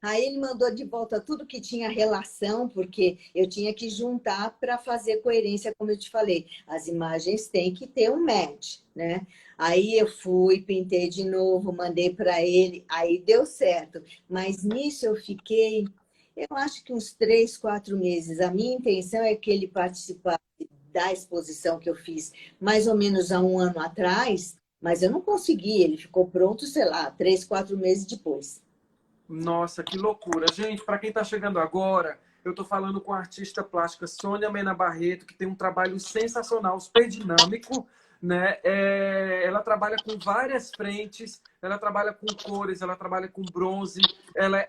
Aí ele mandou de volta tudo que tinha relação, porque eu tinha que juntar para fazer coerência, como eu te falei. As imagens têm que ter um match, né? Aí eu fui, pintei de novo, mandei para ele, aí deu certo. Mas nisso eu fiquei, eu acho que uns 3, 4 meses. A minha intenção é que ele participasse da exposição que eu fiz mais ou menos há um ano atrás, mas eu não consegui. Ele ficou pronto, sei lá, 3, 4 meses depois. Nossa, que loucura. Gente, para quem está chegando agora, eu estou falando com a artista plástica Sônia Mena Barreto, que tem um trabalho sensacional, super dinâmico, né? Ela trabalha com várias frentes, ela trabalha com cores, ela trabalha com bronze, ela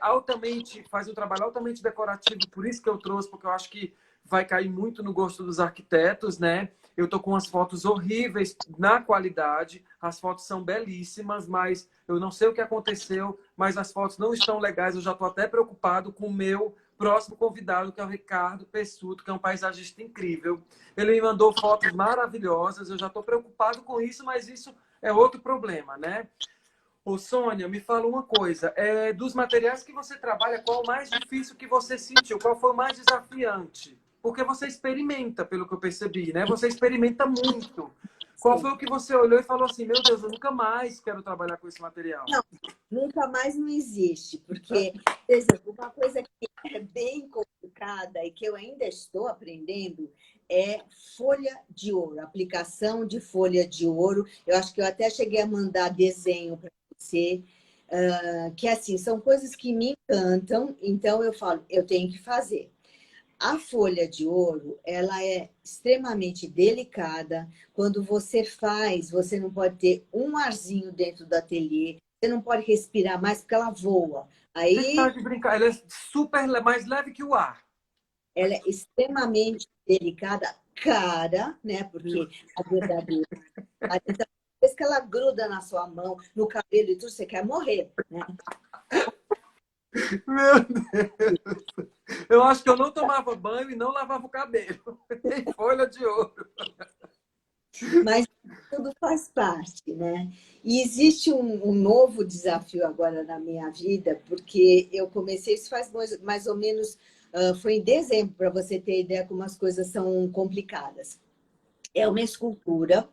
faz um trabalho altamente decorativo, por isso que eu trouxe, porque eu acho que vai cair muito no gosto dos arquitetos, né? Eu tô com as fotos horríveis na qualidade, as fotos são belíssimas, mas eu não sei o que aconteceu, mas as fotos não estão legais, eu já estou até preocupado com o meu próximo convidado, que é o Ricardo Pessuto, que é um paisagista incrível. Ele me mandou fotos maravilhosas, eu já estou preocupado com isso, mas isso é outro problema, né? Ô, Sônia, me fala uma coisa, dos materiais que você trabalha, qual o mais difícil que você sentiu? Qual foi o mais desafiante? Porque você experimenta, pelo que eu percebi, né? Você experimenta muito. Qual foi o que você olhou e falou assim, meu Deus, eu nunca mais quero trabalhar com esse material? Não, nunca mais não existe, porque, por exemplo, uma coisa que é bem complicada e que eu ainda estou aprendendo é folha de ouro, aplicação de folha de ouro. Eu acho que eu até cheguei a mandar desenho para você, que assim, são coisas que me encantam, então eu falo, eu tenho que fazer. A folha de ouro, ela é extremamente delicada. Quando você faz, você não pode ter um arzinho dentro do ateliê, você não pode respirar mais porque ela voa. Você está Aí de brincar, ela é super mais leve que o ar. ela é extremamente delicada, cara, né? Porque a verdadeira. Então, depois que ela gruda na sua mão, no cabelo e tudo, você quer morrer, né? Meu Deus! Eu acho que eu não tomava banho e não lavava o cabelo. Em folha de ouro. Mas tudo faz parte, né? E existe um novo desafio agora na minha vida, porque eu comecei, isso faz mais ou menos, foi em dezembro, para você ter ideia como as coisas são complicadas. É uma escultura,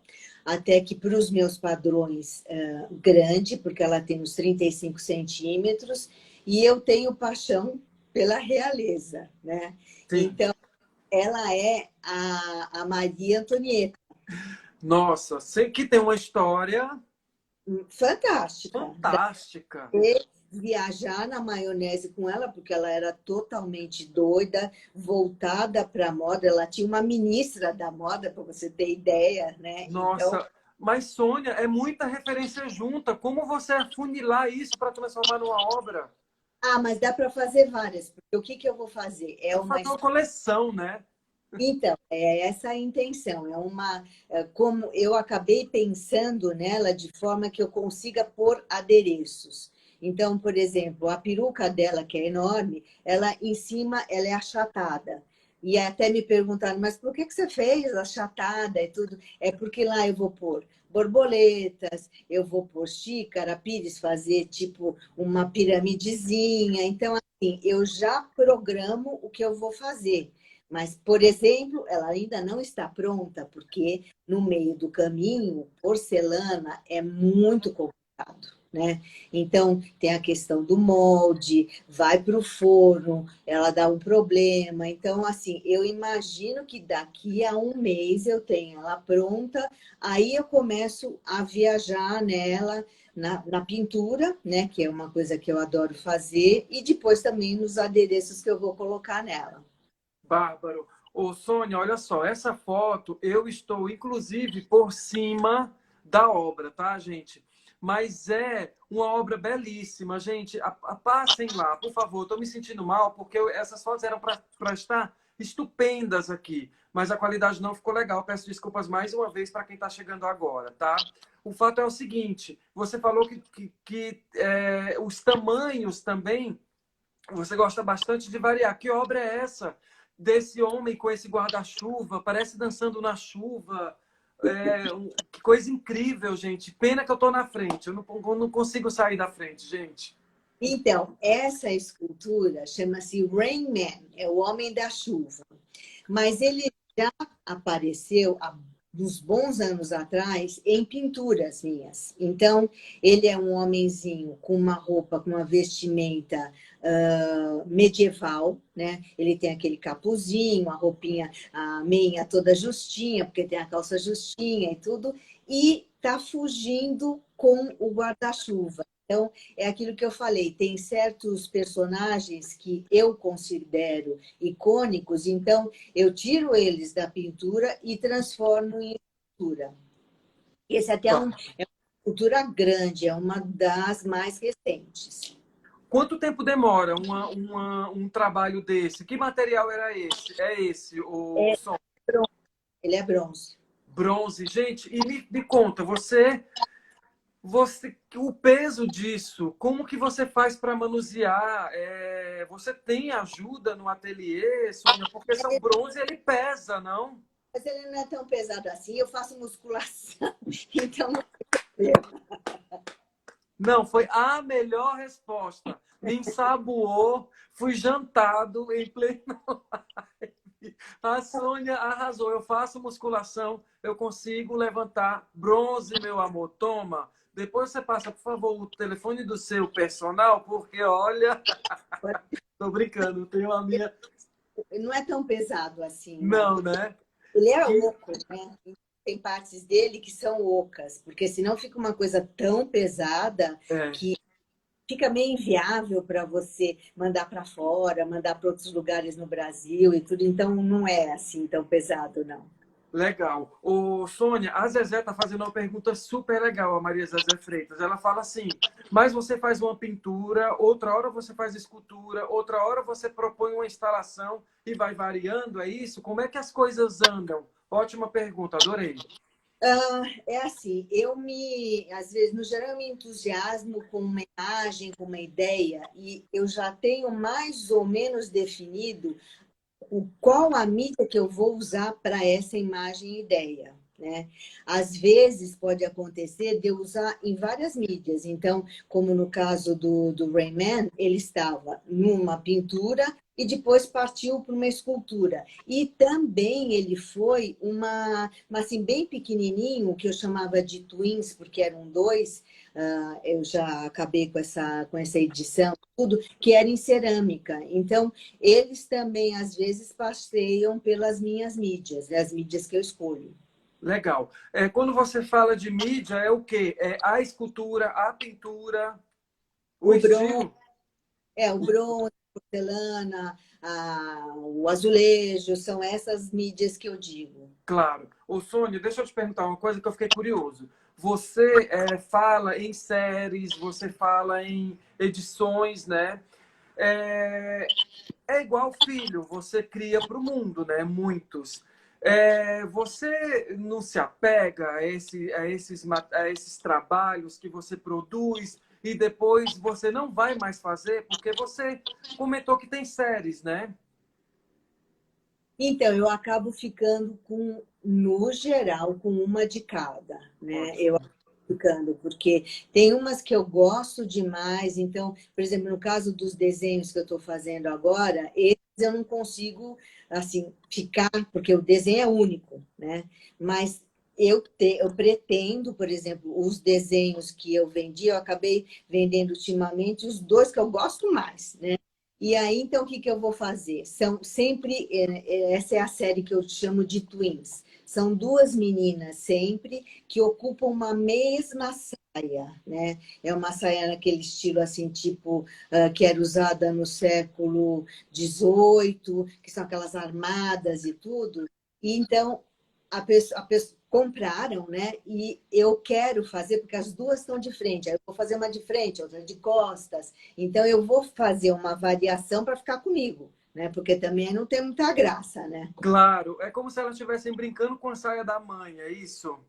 até que para os meus padrões, grande, porque ela tem uns 35 centímetros, e eu tenho paixão pela realeza, né? Sim. Então, ela é a Maria Antonieta. Nossa, sei que tem uma história Fantástica. fantástica. Viajar na maionese com ela, porque ela era totalmente doida, voltada para a moda. Ela tinha uma ministra da moda, para você ter ideia, né? Nossa, Então, mas Sônia, é muita referência junta. Como você afunilar isso para transformar numa obra? mas dá para fazer várias, porque o que que eu vou fazer? É Pra uma fazer uma coleção, né? Então, é essa a intenção. Como eu acabei pensando nela de forma que eu consiga pôr adereços. Então, por exemplo, a peruca dela, que é enorme, ela em cima ela é achatada. E até me perguntaram, mas por que você fez achatada e tudo? É porque lá eu vou pôr borboletas, eu vou pôr xícara, pires, fazer tipo uma piramidezinha. Então, assim, eu já programo o que eu vou fazer. Mas, por exemplo, ela ainda não está pronta, porque no meio do caminho, porcelana é muito complicado, né? Então, tem a questão do molde, vai para o forno, ela dá um problema. Então, assim, eu imagino que daqui a um mês eu tenho ela pronta, aí eu começo a viajar nela, na pintura, né? Que é uma coisa que eu adoro fazer, e depois também nos adereços que eu vou colocar nela. Bárbaro. Ô, Sônia, olha só, essa foto eu estou, inclusive, por cima da obra, tá, gente? Mas é uma obra belíssima, gente. Passem lá, por favor. Estou me sentindo mal, porque essas fotos eram para estar estupendas aqui, mas a qualidade não ficou legal. Peço desculpas mais uma vez para quem está chegando agora, tá? O fato é o seguinte, você falou que os tamanhos também, você gosta bastante de variar. Que obra é essa desse homem com esse guarda-chuva? Parece dançando na chuva. Que coisa incrível, gente. Pena que eu estou na frente. Eu não consigo sair da frente, gente. Então, essa escultura chama-se Rain Man, é o Homem da Chuva. Mas ele já apareceu há uns bons anos atrás em pinturas minhas. Então, ele é um homenzinho com uma roupa, com uma vestimenta medieval, né? Ele tem aquele capuzinho, a roupinha, a meinha toda justinha, porque tem a calça justinha e tudo, e tá fugindo com o guarda-chuva. Então, é aquilo que eu falei, tem certos personagens que eu considero icônicos, então eu tiro eles da pintura e transformo em escultura. Esse até é uma escultura grande, é uma das mais recentes. Quanto tempo demora um trabalho desse? Que material era esse? É esse, o som? Ele é bronze. Bronze. Gente, e me conta, o peso disso, como que você faz para manusear? Você tem ajuda no ateliê, Sônia? Porque são bronze e ele pesa, não? Mas ele não é tão pesado assim, eu faço musculação, então não tem problema. Não, foi a melhor resposta. Me ensaboou, fui jantado em plena live. A Sônia arrasou. Eu faço musculação, eu consigo levantar bronze, meu amor. Toma. Depois você passa, por favor, o telefone do seu personal, porque olha. Tô brincando, tenho a minha. Não é tão pesado assim. Não, né? Ele é oco, né? Tem partes dele que são ocas, porque senão fica uma coisa tão pesada que fica meio inviável para você mandar para fora, mandar para outros lugares no Brasil e tudo. Então, não é assim tão pesado, não. Legal. Ô, Sônia, a Zezé está fazendo uma pergunta super legal, a Maria Zezé Freitas. Ela fala assim, mas você faz uma pintura, outra hora você faz escultura, outra hora você propõe uma instalação e vai variando, é isso? Como é que as coisas andam? Ótima pergunta, adorei. É assim, às vezes, no geral, eu me entusiasmo com uma imagem, com uma ideia, e eu já tenho mais ou menos definido qual a mídia que eu vou usar para essa imagem e ideia, né? Às vezes pode acontecer de eu usar em várias mídias. Então, como no caso do Rain Man, ele estava numa pintura e depois partiu para uma escultura. E também ele foi assim, bem pequenininho, que eu chamava de twins, porque eram dois, eu já acabei com essa edição, tudo, que era em cerâmica. Então, eles também, às vezes, passeiam pelas minhas mídias, né, as mídias que eu escolho. Legal. Quando você fala de mídia, é o quê? É a escultura, a pintura, o estilo? O bronze, a porcelana, o azulejo, são essas mídias que eu digo. Claro. Ô, Sônia, deixa eu te perguntar uma coisa que eu fiquei curioso. Você fala em séries, você fala em edições, né? É igual filho, você cria para o mundo, né? Muitos. Você não se apega a esses trabalhos que você produz e depois você não vai mais fazer, porque você comentou que tem séries, né? Então, eu acabo ficando no geral, com uma de cada, né? Eu acabo ficando, porque tem umas que eu gosto demais. Então, por exemplo, no caso dos desenhos que eu estou fazendo agora, esses eu não consigo, assim, ficar, porque o desenho é único, né? Mas eu pretendo, por exemplo, os desenhos que eu vendi, eu acabei vendendo ultimamente os dois que eu gosto mais, né? E aí, então, o que eu vou fazer? São sempre, essa é a série que eu chamo de twins. São duas meninas sempre que ocupam uma mesma saia, né? É uma saia naquele estilo assim, tipo, que era usada no século XVIII, que são aquelas armadas e tudo. E então, a pessoa compraram, né? E eu quero fazer, porque as duas estão de frente. Aí eu vou fazer uma de frente, outra de costas. Então, eu vou fazer uma variação para ficar comigo, né? Porque também não tem muita graça, né? Claro, é como se elas estivessem brincando com a saia da mãe, é isso?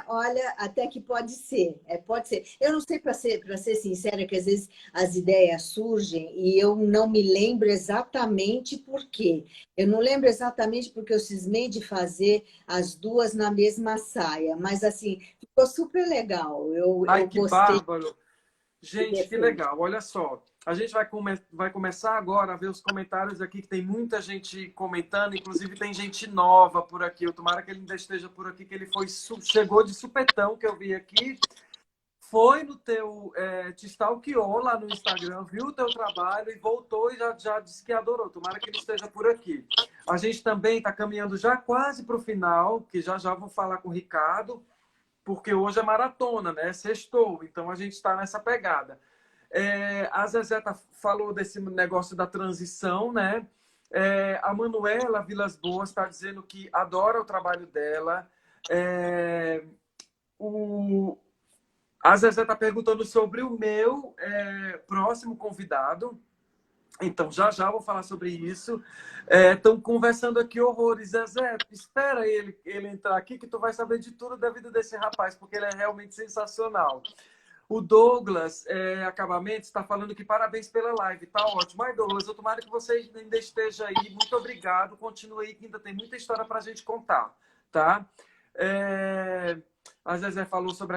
Olha, até que pode ser, pode ser. Eu não sei, para ser sincera, que às vezes as ideias surgem e eu não me lembro exatamente por quê. Eu não lembro exatamente porque eu cismei de fazer as duas na mesma saia, mas assim, ficou super legal. Ai, Eu que gostei bárbaro! de Gente, ter que feito. legal. Olha só, a gente vai começar agora a ver os comentários aqui, que tem muita gente comentando, inclusive tem gente nova por aqui. Eu tomara que ele ainda esteja por aqui, que ele chegou de supetão, que eu vi aqui. Foi no teu, te stalkeou lá no Instagram, viu o teu trabalho e voltou e já disse que adorou. Tomara que ele esteja por aqui. A gente também está caminhando já quase para o final, que já vou falar com o Ricardo, porque hoje é maratona, né? Sextou, então a gente está nessa pegada. A Zezé falou desse negócio da transição, né? A Manuela Vilas Boas está dizendo que adora o trabalho dela. A Zezé está perguntando sobre o meu próximo convidado. Então, já vou falar sobre isso. Estão conversando aqui horrores. Zezé, espera ele entrar aqui, que tu vai saber de tudo da vida desse rapaz, porque ele é realmente sensacional. O Douglas Acabamentos está falando que parabéns pela live, tá ótimo. Ai, Douglas, eu tomara que você ainda esteja aí. Muito obrigado. Continue aí, que ainda tem muita história para a gente contar, tá? A Zezé falou sobre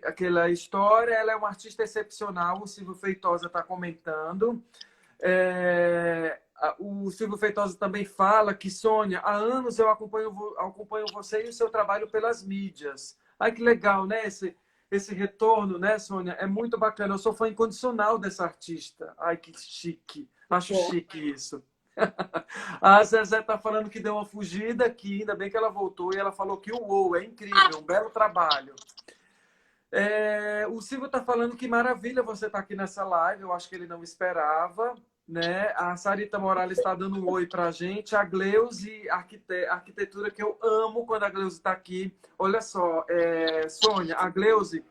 aquela história. Ela é uma artista excepcional. O Silvio Feitosa está comentando. O Silvio Feitosa também fala que, Sônia, há anos eu acompanho você e o seu trabalho pelas mídias. Ai, que legal, né? Esse retorno, né, Sônia? É muito bacana. Eu sou fã incondicional dessa artista. Ai, que chique. Acho chique isso. A Zezé tá falando que deu uma fugida aqui, ainda bem que ela voltou, e ela falou que o UOL é incrível, um belo trabalho. O Silvio tá falando que maravilha você tá aqui nessa live, eu acho que ele não esperava, né? A Sarita Morales está dando um oi pra gente, a Gleuze Arquitetura, que eu amo quando a Gleuze tá aqui. Olha só, Sônia, a Gleuze,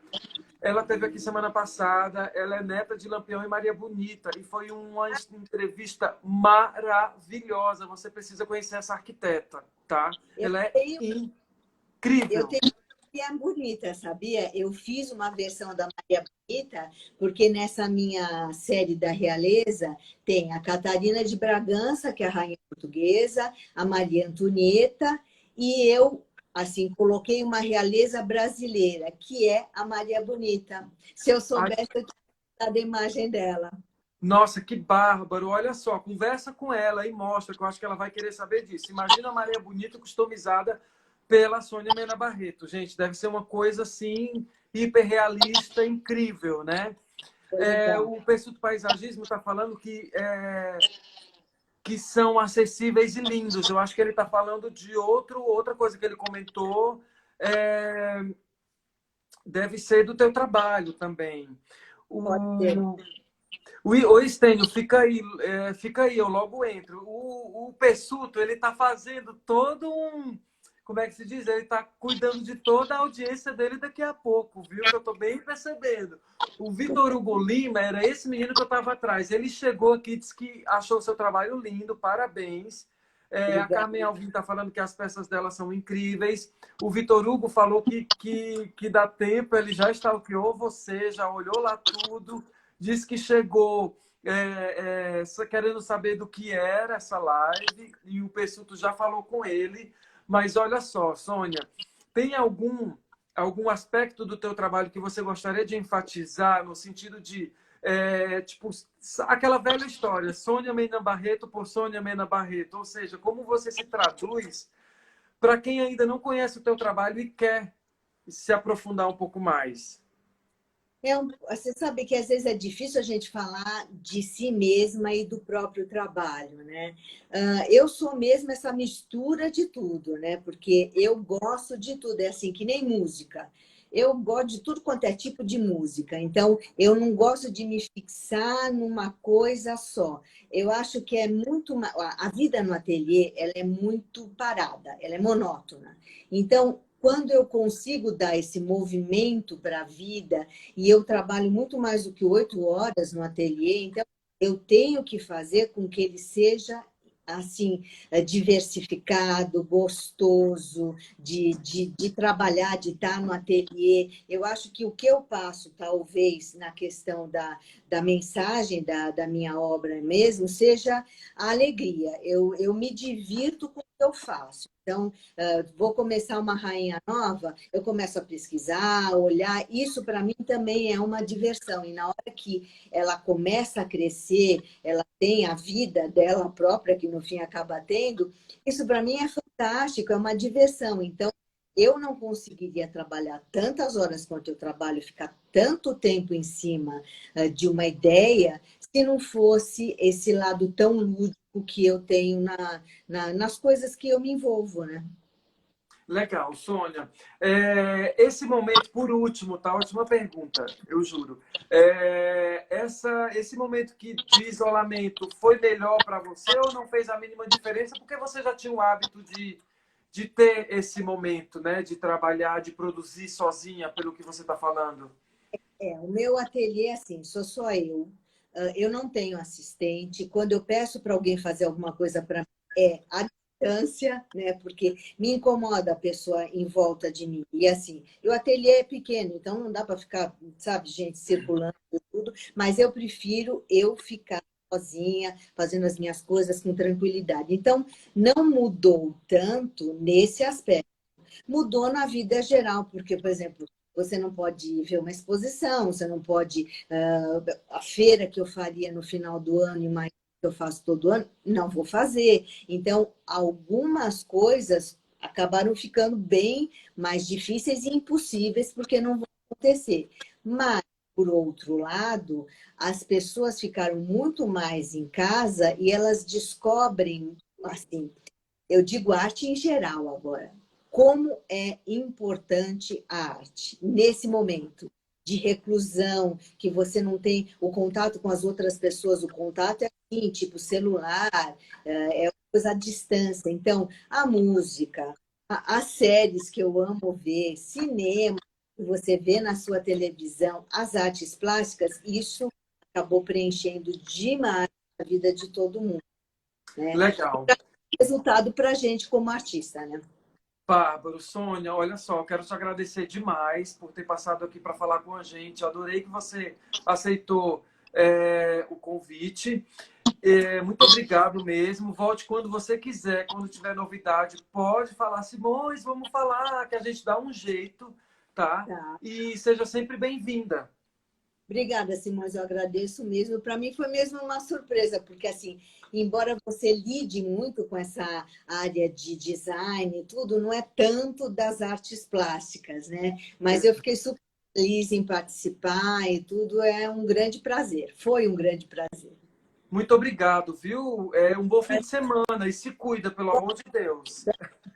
ela esteve aqui semana passada, ela é neta de Lampião e Maria Bonita, e foi uma entrevista maravilhosa. Você precisa conhecer essa arquiteta, tá? Ela é incrível. Eu tenho que é bonita, sabia? Eu fiz uma versão da Maria Bonita, porque nessa minha série da Realeza tem a Catarina de Bragança, que é a rainha portuguesa, a Maria Antonieta, e eu assim, coloquei uma realeza brasileira, que é a Maria Bonita. Se eu soubesse, eu tinha dado a imagem dela. Nossa, que bárbaro! Olha só, conversa com ela e mostra, que eu acho que ela vai querer saber disso. Imagina a Maria Bonita customizada pela Sônia Mena Barreto. Gente, deve ser uma coisa assim, hiperrealista, incrível, né? O Pessoa Paisagismo está falando que são acessíveis e lindos. Eu acho que ele está falando de outra coisa que ele comentou. Deve ser do teu trabalho também. O Estênio, fica aí, eu logo entro. O Pessuto, ele está fazendo todo um... Como é que se diz? Ele está cuidando de toda a audiência dele daqui a pouco, viu? Que eu estou bem percebendo. O Vitor Hugo Lima era esse menino que eu estava atrás. Ele chegou aqui e disse que achou o seu trabalho lindo, parabéns. A Carmen Alvim está falando que as peças dela são incríveis. O Vitor Hugo falou que dá tempo, ele já stalkeou você, já olhou lá tudo, disse que chegou querendo saber do que era essa live, e o Pessuto já falou com ele. Mas olha só, Sônia, tem algum aspecto do teu trabalho que você gostaria de enfatizar no sentido de, tipo, aquela velha história, Sônia Mena Barreto por Sônia Mena Barreto, ou seja, como você se traduz para quem ainda não conhece o teu trabalho e quer se aprofundar um pouco mais? Você sabe que às vezes é difícil a gente falar de si mesma e do próprio trabalho, né? Eu sou mesmo essa mistura de tudo, né? Porque eu gosto de tudo, é assim, que nem música. Eu gosto de tudo quanto é tipo de música, então eu não gosto de me fixar numa coisa só. Eu acho que é muito... A vida no ateliê, ela é muito parada, ela é monótona. Então, quando eu consigo dar esse movimento para a vida, e eu trabalho muito mais do que 8 horas no ateliê, então eu tenho que fazer com que ele seja assim, diversificado, gostoso, de trabalhar, de estar no ateliê. Eu acho que o que eu passo, talvez, na questão da mensagem da minha obra mesmo, seja a alegria. Eu me divirto com o que eu faço. Então, vou começar uma rainha nova, eu começo a pesquisar, olhar. Isso, para mim, também é uma diversão. E na hora que ela começa a crescer, ela tem a vida dela própria, que no fim acaba tendo, isso para mim é fantástico, é uma diversão. Então, eu não conseguiria trabalhar tantas horas quanto eu trabalho, ficar tanto tempo em cima de uma ideia, se não fosse esse lado tão lúdico que eu tenho nas coisas que eu me envolvo, né? Legal, Sônia. Esse momento, por último, tá? Última pergunta, eu juro. Esse momento de isolamento foi melhor para você ou não fez a mínima diferença? Porque você já tinha o hábito de ter esse momento, né? De trabalhar, de produzir sozinha, pelo que você está falando. O meu ateliê, assim, sou só eu. Eu não tenho assistente. Quando eu peço para alguém fazer alguma coisa para mim, é à distância, né? Porque me incomoda a pessoa em volta de mim. E assim, o ateliê é pequeno, então não dá para ficar, sabe, gente circulando e tudo, mas eu prefiro eu ficar sozinha, fazendo as minhas coisas com tranquilidade. Então, não mudou tanto nesse aspecto. Mudou na vida geral, porque, por exemplo, você não pode ver uma exposição, você não pode... a feira que eu faria no final do ano e mais que eu faço todo ano, não vou fazer. Então, algumas coisas acabaram ficando bem mais difíceis e impossíveis, porque não vão acontecer. Mas, por outro lado, as pessoas ficaram muito mais em casa e elas descobrem, assim, eu digo arte em geral agora, como é importante a arte nesse momento de reclusão, que você não tem o contato com as outras pessoas, o contato é assim, tipo celular, é coisa à distância. Então, a música, as séries que eu amo ver, cinema, que você vê na sua televisão, as artes plásticas, isso acabou preenchendo demais a vida de todo mundo, né? Legal. Resultado para a gente como artista, né? Bárbaro, Sônia, olha só, quero te agradecer demais por ter passado aqui para falar com a gente. Adorei que você aceitou o convite. Muito obrigado mesmo. Volte quando você quiser, quando tiver novidade, pode falar, Simões, vamos falar, que a gente dá um jeito, tá? Tá. E seja sempre bem-vinda. Obrigada, Simões, eu agradeço mesmo. Para mim foi mesmo uma surpresa, porque assim, embora você lide muito com essa área de design e tudo, não é tanto das artes plásticas, né? Mas eu fiquei super feliz em participar e tudo, é um grande prazer. Foi um grande prazer. Muito obrigado, viu? Um bom fim de semana e se cuida, pelo amor de Deus.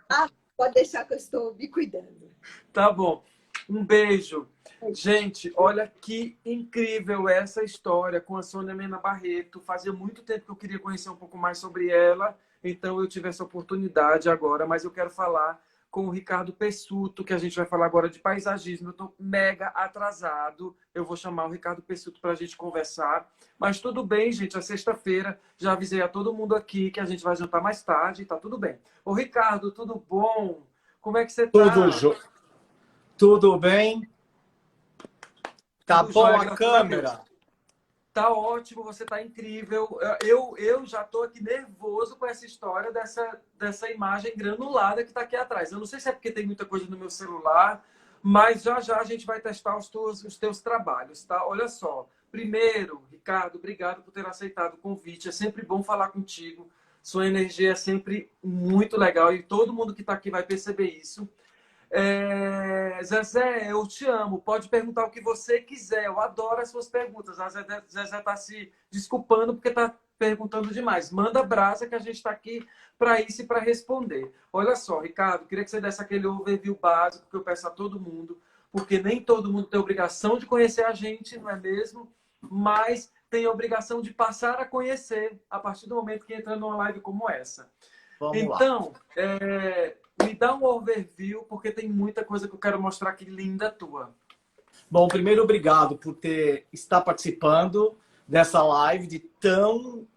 Ah, pode deixar que eu estou me cuidando. Tá bom. Um beijo. Gente, olha que incrível essa história com a Sônia Mena Barreto. Fazia muito tempo que eu queria conhecer um pouco mais sobre ela, então eu tive essa oportunidade agora, mas eu quero falar com o Ricardo Pessuto, que a gente vai falar agora de paisagismo. Eu estou mega atrasado. Eu vou chamar o Ricardo Pessuto para a gente conversar. Mas tudo bem, gente, é sexta-feira. Já avisei a todo mundo aqui que a gente vai jantar mais tarde, tá tudo bem. Ô, Ricardo, tudo bom? Como é que você tá? Tudo bem? Tá Tudo bom jóia, a câmera? Tá ótimo, você tá incrível. Eu já tô aqui nervoso com essa história dessa imagem granulada que tá aqui atrás. Eu não sei se é porque tem muita coisa no meu celular, mas já já a gente vai testar os teus trabalhos, tá? Olha só. Primeiro, Ricardo, obrigado por ter aceitado o convite. É sempre bom falar contigo. Sua energia é sempre muito legal e todo mundo que está aqui vai perceber isso. Zezé, eu te amo. Pode perguntar o que você quiser. Eu adoro as suas perguntas. A Zezé está se desculpando porque está perguntando demais. Manda brasa que a gente está aqui para isso e para responder. Olha só, Ricardo, queria que você desse aquele overview básico que eu peço a todo mundo, porque nem todo mundo tem obrigação de conhecer a gente, não é mesmo? Mas tem a obrigação de passar a conhecer a partir do momento que entra numa live como essa. Vamos lá. Então, me dá um overview, porque tem muita coisa que eu quero mostrar aqui linda tua. Bom, primeiro, obrigado por estar participando. dessa live, de tão...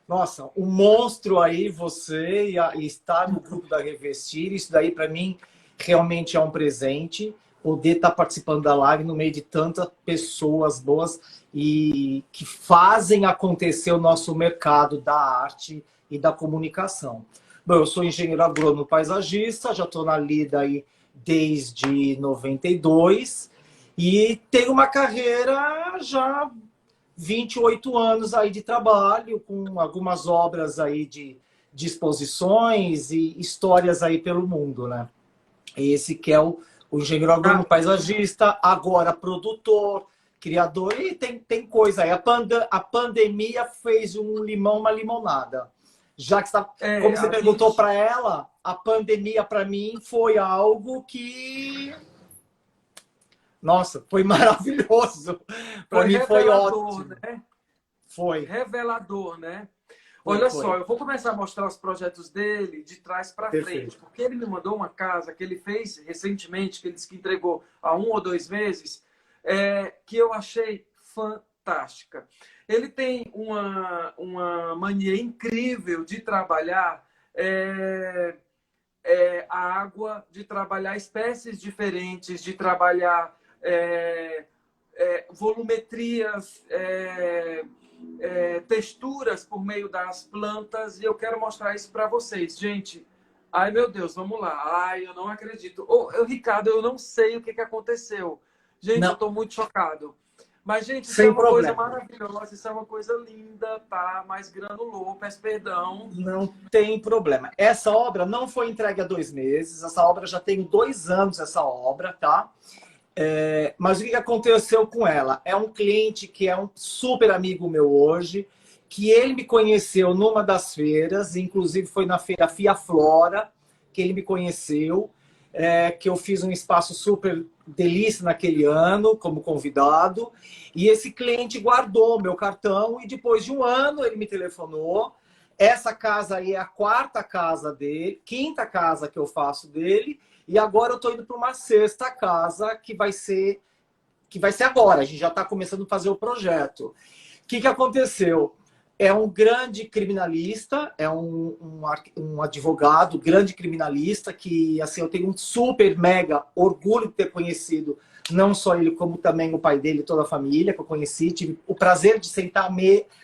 Nossa, um monstro aí, você, e estar no grupo da Revestir, isso daí para mim realmente é um presente, poder estar participando da live no meio de tantas pessoas boas e que fazem acontecer o nosso mercado da arte e da comunicação. Bom, eu sou engenheiro agrônomo paisagista, já estou na lida aí desde 92 e tenho uma carreira já 28 anos aí de trabalho, com algumas obras aí de exposições e histórias aí pelo mundo, né? Esse que é o engenheiro agrônomo paisagista, agora produtor, criador, e tem coisa aí. A pandemia fez um limão, uma limonada. Já que como você perguntou para ela, a pandemia para mim foi algo que... Nossa, foi maravilhoso. Para mim foi ótimo. Né? Foi. Revelador, né? Olha só, eu vou começar a mostrar os projetos dele de trás para frente, porque ele me mandou uma casa que ele fez recentemente, que ele disse que entregou há 1 ou 2 meses, que eu achei fantástica. Ele tem uma mania incrível de trabalhar a água, de trabalhar espécies diferentes, de trabalhar volumetrias, texturas por meio das plantas, e eu quero mostrar isso para vocês. Gente, ai meu Deus, vamos lá. Ai, eu não acredito. Ricardo, eu não sei o que aconteceu. Gente, eu estou muito chocado. Mas, gente, isso é uma coisa maravilhosa, isso é uma coisa linda, tá? Mas granulou, peço perdão. Não tem problema. Essa obra não foi entregue há 2 meses, essa obra já tem 2 anos, essa obra, tá? Mas o que aconteceu com ela? É um cliente que é um super amigo meu hoje, que ele me conheceu numa das feiras, inclusive foi na feira Fia Flora, que ele me conheceu, que eu fiz um espaço super delícia naquele ano, como convidado, e esse cliente guardou meu cartão, e depois de 1 ano ele me telefonou. Essa casa aí é a 4ª casa dele, 5ª casa que eu faço dele, e agora eu estou indo para uma 6ª casa que vai ser agora. A gente já está começando a fazer o projeto. O que aconteceu? É um grande criminalista, é um advogado, grande criminalista, que assim, eu tenho um super mega orgulho de ter conhecido, não só ele, como também o pai dele e toda a família que eu conheci. Tive o prazer de sentar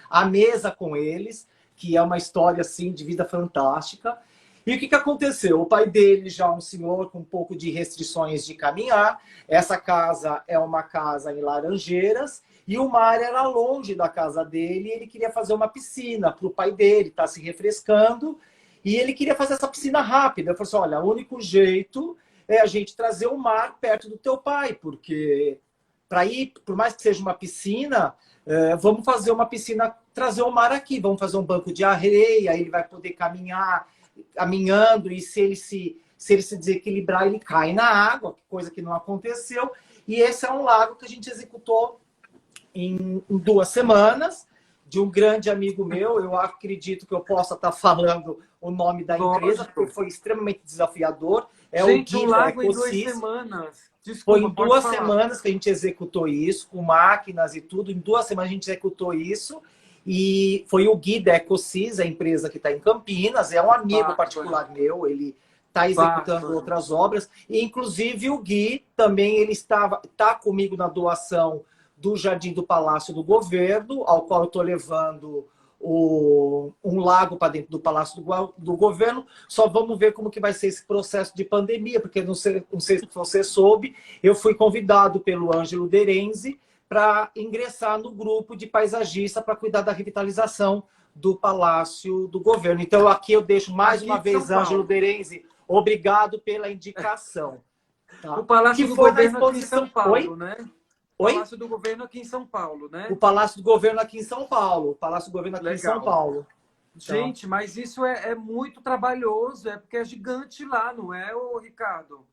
à mesa com eles, que é uma história assim, de vida fantástica. E o que aconteceu? O pai dele já é um senhor com um pouco de restrições de caminhar. Essa casa é uma casa em Laranjeiras, e o mar era longe da casa dele, e ele queria fazer uma piscina para o pai dele, tá se refrescando, e ele queria fazer essa piscina rápida. Eu falei assim, olha, o único jeito é a gente trazer o mar perto do teu pai, porque para ir, por mais que seja uma piscina, vamos fazer uma piscina, trazer o mar aqui, vamos fazer um banco de areia, ele vai poder caminhando, e se ele se desequilibrar, ele cai na água, coisa que não aconteceu. E esse é um lago que a gente executou em 2 semanas, de um grande amigo meu. Eu acredito que eu possa estar falando o nome da empresa, porque foi extremamente desafiador. Gente, o Gui um lago em 2 Ecosys. semanas. Desculpa, foi em 2 falar. semanas que a gente executou isso, com máquinas e tudo. Em 2 semanas a gente executou isso. E foi o Gui da Ecosys, a empresa que está em Campinas, é um amigo particular meu, ele está executando outras obras. E, inclusive, o Gui também ele está comigo na doação do Jardim do Palácio do Governo, ao qual eu estou levando um lago para dentro do Palácio do Governo. Só vamos ver como que vai ser esse processo de pandemia, porque não sei se você soube, eu fui convidado pelo Ângelo Derenzi para ingressar no grupo de paisagista para cuidar da revitalização do Palácio do Governo. Então, aqui eu deixo mais uma vez, Ângelo Derenzi, obrigado pela indicação. Tá? O Palácio do Governo aqui em São Paulo, né? O Palácio do Governo aqui em São Paulo, né? O Palácio do Governo aqui em São Paulo. O Palácio do Governo aqui em São Paulo. Gente, mas isso é muito trabalhoso, porque é gigante lá, não é, Ricardo?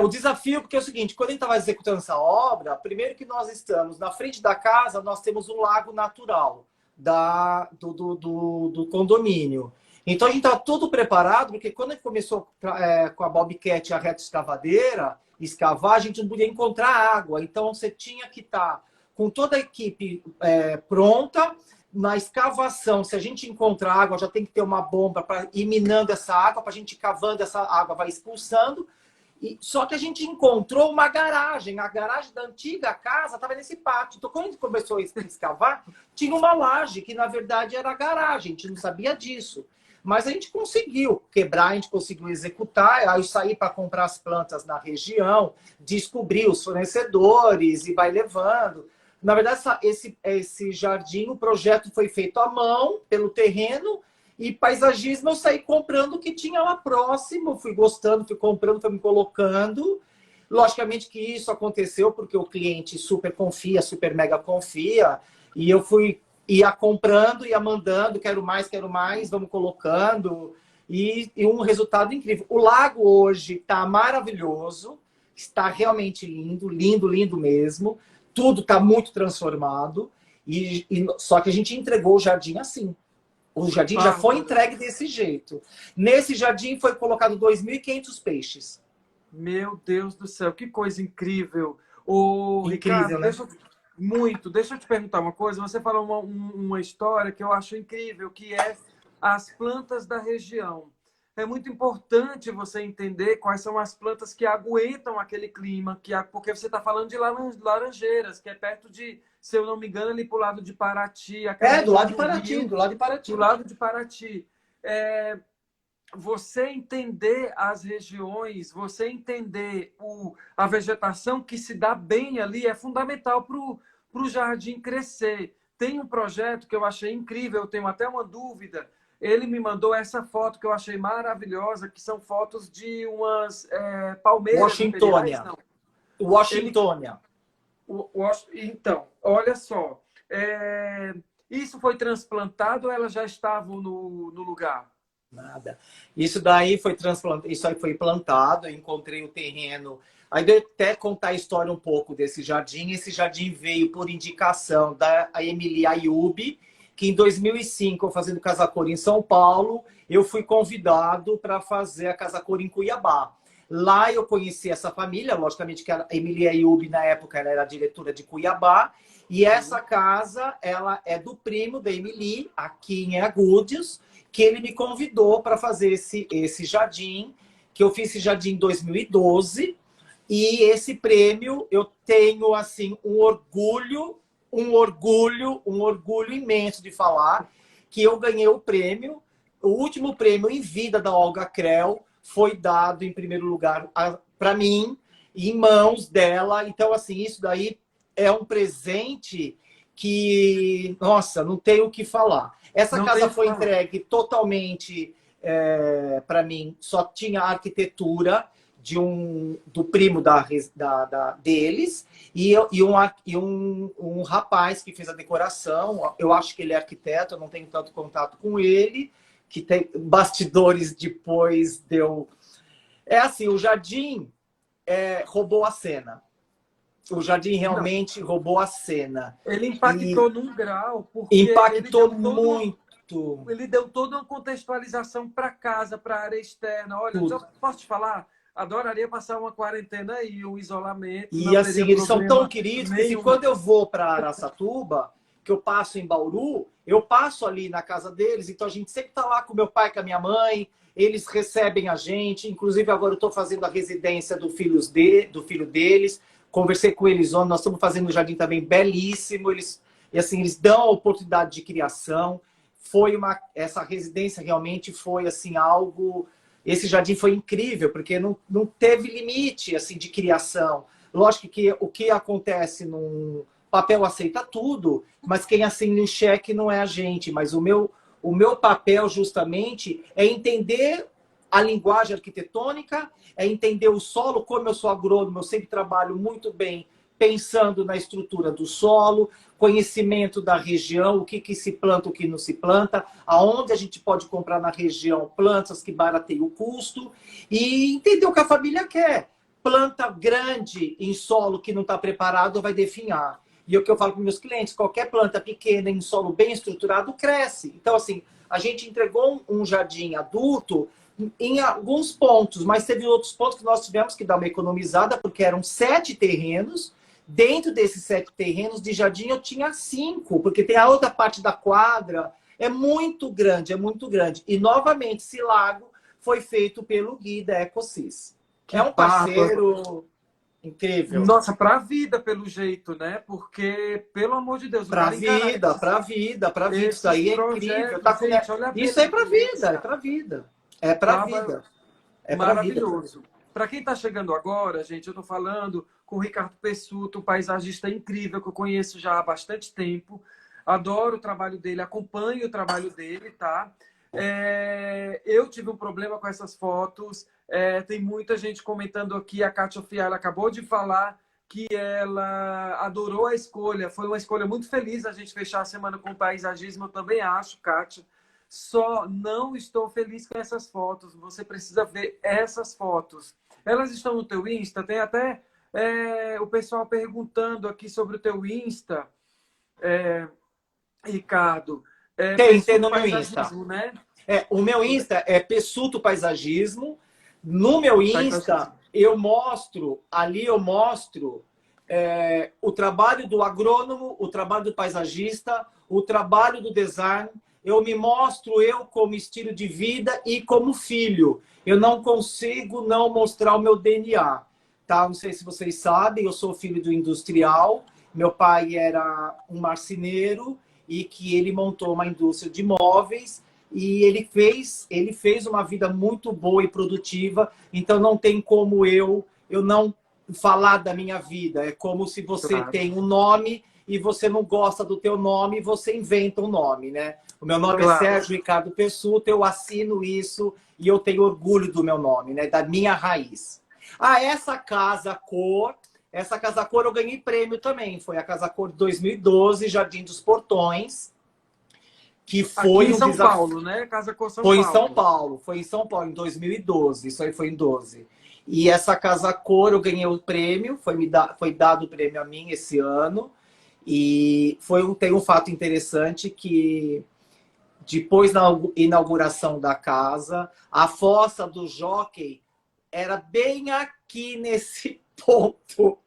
O desafio, porque é o seguinte, quando a gente estava executando essa obra, primeiro que nós estamos na frente da casa, nós temos um lago natural do condomínio. Então a gente estava tudo preparado, porque quando a gente começou com a Bobcat e a reta escavadeira, escavar, a gente não podia encontrar água. Então você tinha que estar com toda a equipe pronta. Na escavação, se a gente encontrar água, já tem que ter uma bomba para ir minando essa água, para a gente ir cavando, essa água vai expulsando. Só que a gente encontrou uma garagem. A garagem da antiga casa estava nesse pátio. Então, quando a gente começou a escavar, tinha uma laje, que na verdade era a garagem. A gente não sabia disso. Mas a gente conseguiu quebrar, a gente conseguiu executar. Aí eu saí para comprar as plantas na região, descobri os fornecedores e vai levando. Na verdade, esse jardim, o projeto foi feito à mão, pelo terreno, e paisagismo eu saí comprando o que tinha lá próximo, fui gostando, fui comprando, fui me colocando. Logicamente que isso aconteceu porque o cliente super confia, super mega confia, e eu ia comprando, ia mandando, quero mais, vamos colocando, e um resultado incrível. O lago hoje está maravilhoso, está realmente lindo, lindo, lindo mesmo. Tudo está muito transformado, só que a gente entregou o jardim assim. O jardim já foi entregue desse jeito. Nesse jardim foi colocado 2.500 peixes. Meu Deus do céu, que coisa incrível. Ô, Incrível, Ricardo, né? Deixa eu te perguntar uma coisa. Você falou uma história que eu acho incrível, que é as plantas da região. É muito importante você entender quais são as plantas que aguentam aquele clima, porque você está falando de Laranjeiras, que é perto de, se eu não me engano, ali para o lado de Paraty. Do lado de Paraty, Rio, do lado de Paraty. do lado de Paraty. Você entender as regiões, você entender a vegetação que se dá bem ali é fundamental para o jardim crescer. Tem um projeto que eu achei incrível, eu tenho até uma dúvida. Ele me mandou essa foto que eu achei maravilhosa, que são fotos de umas palmeiras Washingtonia. imperiais, não. Washingtonia. Então, olha só. Isso foi transplantado ou elas já estavam no lugar? Nada. Isso daí foi transplantado, isso aí foi plantado, eu encontrei o terreno. Aí eu até contar a história um pouco desse jardim. Esse jardim veio por indicação da Emily Ayub, que em 2005, eu fazendo Casa Cor em São Paulo, eu fui convidado para fazer a Casa Cor em Cuiabá. Lá eu conheci essa família, logicamente que a Emily Ayub, na época, ela era diretora de Cuiabá, e essa casa, ela é do primo da Emily, aqui em Agudos, que ele me convidou para fazer esse jardim, que eu fiz esse jardim em 2012, e esse prêmio eu tenho, assim, um orgulho imenso de falar que eu ganhei o prêmio. O último prêmio em vida da Olga Krell foi dado em primeiro lugar para mim, em mãos dela. Então, assim, isso daí é um presente que, nossa, não tenho o que falar. Essa casa foi entregue totalmente para mim, só tinha a arquitetura do primo deles e um rapaz que fez a decoração. Eu acho que ele é arquiteto, eu não tenho tanto contato com ele, que tem bastidores depois deu. Assim, o jardim roubou a cena. O jardim realmente roubou a cena. Ele impactou num grau, porque impactou muito. Ele deu toda uma contextualização para casa, para a área externa. Olha, eu posso te falar? Adoraria passar uma quarentena e um isolamento. E assim, eles são tão queridos que quando eu vou para Araçatuba, que eu passo em Bauru, eu passo ali na casa deles, então a gente sempre está lá com meu pai, com a minha mãe, eles recebem a gente, inclusive agora eu estou fazendo a residência do filho deles, conversei com eles ontem, nós estamos fazendo um jardim também belíssimo, eles dão a oportunidade de criação. Essa residência realmente foi assim algo. Esse jardim foi incrível porque não teve limite assim de criação. Lógico que o que acontece num papel aceita tudo, mas quem assina o cheque não é a gente. Mas o meu papel justamente é entender a linguagem arquitetônica, é entender o solo. Como eu sou agrônomo, eu sempre trabalho muito bem pensando na estrutura do solo, conhecimento da região, o que se planta, o que não se planta, aonde a gente pode comprar na região plantas que barateiam o custo e entender o que a família quer. Planta grande em solo que não está preparado vai definhar. E o que eu falo para meus clientes, qualquer planta pequena em solo bem estruturado cresce. Então, assim, a gente entregou um jardim adulto em alguns pontos, mas teve outros pontos que nós tivemos que dar uma economizada, porque eram 7 terrenos Dentro desses 7 terrenos de jardim, eu tinha 5, porque tem a outra parte da quadra. É muito grande, é muito grande. E, novamente, esse lago foi feito pelo Gui da Ecosis. Que É um parceiro incrível. Nossa, pra vida, pelo jeito, né? Porque, pelo amor de Deus, o Pra cara encarar vida, pra vida, pra vida. Isso aí é incrível. Tá com... gente, olha a Isso é pra beleza. vida, é pra vida. É pra Tava vida. É pra vida. maravilhoso. Para quem está chegando agora, gente, eu estou falando com o Ricardo Pessuto, um paisagista incrível que eu conheço já há bastante tempo. Adoro o trabalho dele, acompanho o trabalho dele, tá? Eu tive um problema com essas fotos. Tem muita gente comentando aqui. A Kátia Fiala acabou de falar que ela adorou a escolha. Foi uma escolha muito feliz a gente fechar a semana com o paisagismo. Eu também acho, Kátia. Só não estou feliz com essas fotos. Você precisa ver essas fotos. Elas estão no teu Insta. Tem até o pessoal perguntando aqui sobre o teu Insta, Ricardo. Tem no meu Insta. Né? O meu Insta é Pessuto Paisagismo. No meu Insta, eu mostro o trabalho do agrônomo, o trabalho do paisagista, o trabalho do design. Eu me mostro eu como estilo de vida e como filho. Eu não consigo não mostrar o meu DNA. Tá? Não sei se vocês sabem, eu sou filho do industrial. Meu pai era um marceneiro e que ele montou uma indústria de móveis e ele fez uma vida muito boa e produtiva. Então não tem como eu não falar da minha vida. É como se você tem um nome e você não gosta do teu nome, você inventa um nome, né? O meu nome é Sérgio Ricardo Pessuto, eu assino isso e eu tenho orgulho do meu nome, né? Da minha raiz. Essa Casa Cor eu ganhei prêmio também. Foi a Casa Cor 2012, Jardim dos Portões, que foi aqui em São Paulo, né? Casa Cor São Paulo. Foi em São Paulo, em 2012. Isso aí foi em 12. E essa Casa Cor eu ganhei o prêmio, foi dado o prêmio a mim esse ano. E tem um fato interessante que depois da inauguração da casa, a fossa do Jockey era bem aqui nesse ponto,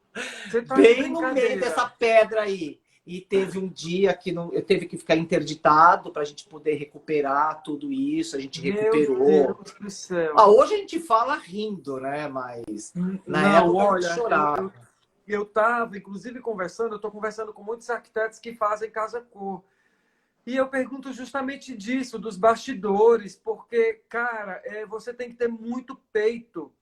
bem no meio dessa pedra aí. E teve um dia que eu teve que ficar interditado para a gente poder recuperar tudo isso. A gente recuperou. Meu Deus do céu. Hoje a gente fala rindo, né? Mas na época a gente chorava. Eu estava, inclusive, eu estou conversando com muitos arquitetos que fazem Casa Cor. E eu pergunto justamente disso, dos bastidores, porque, cara, você tem que ter muito peito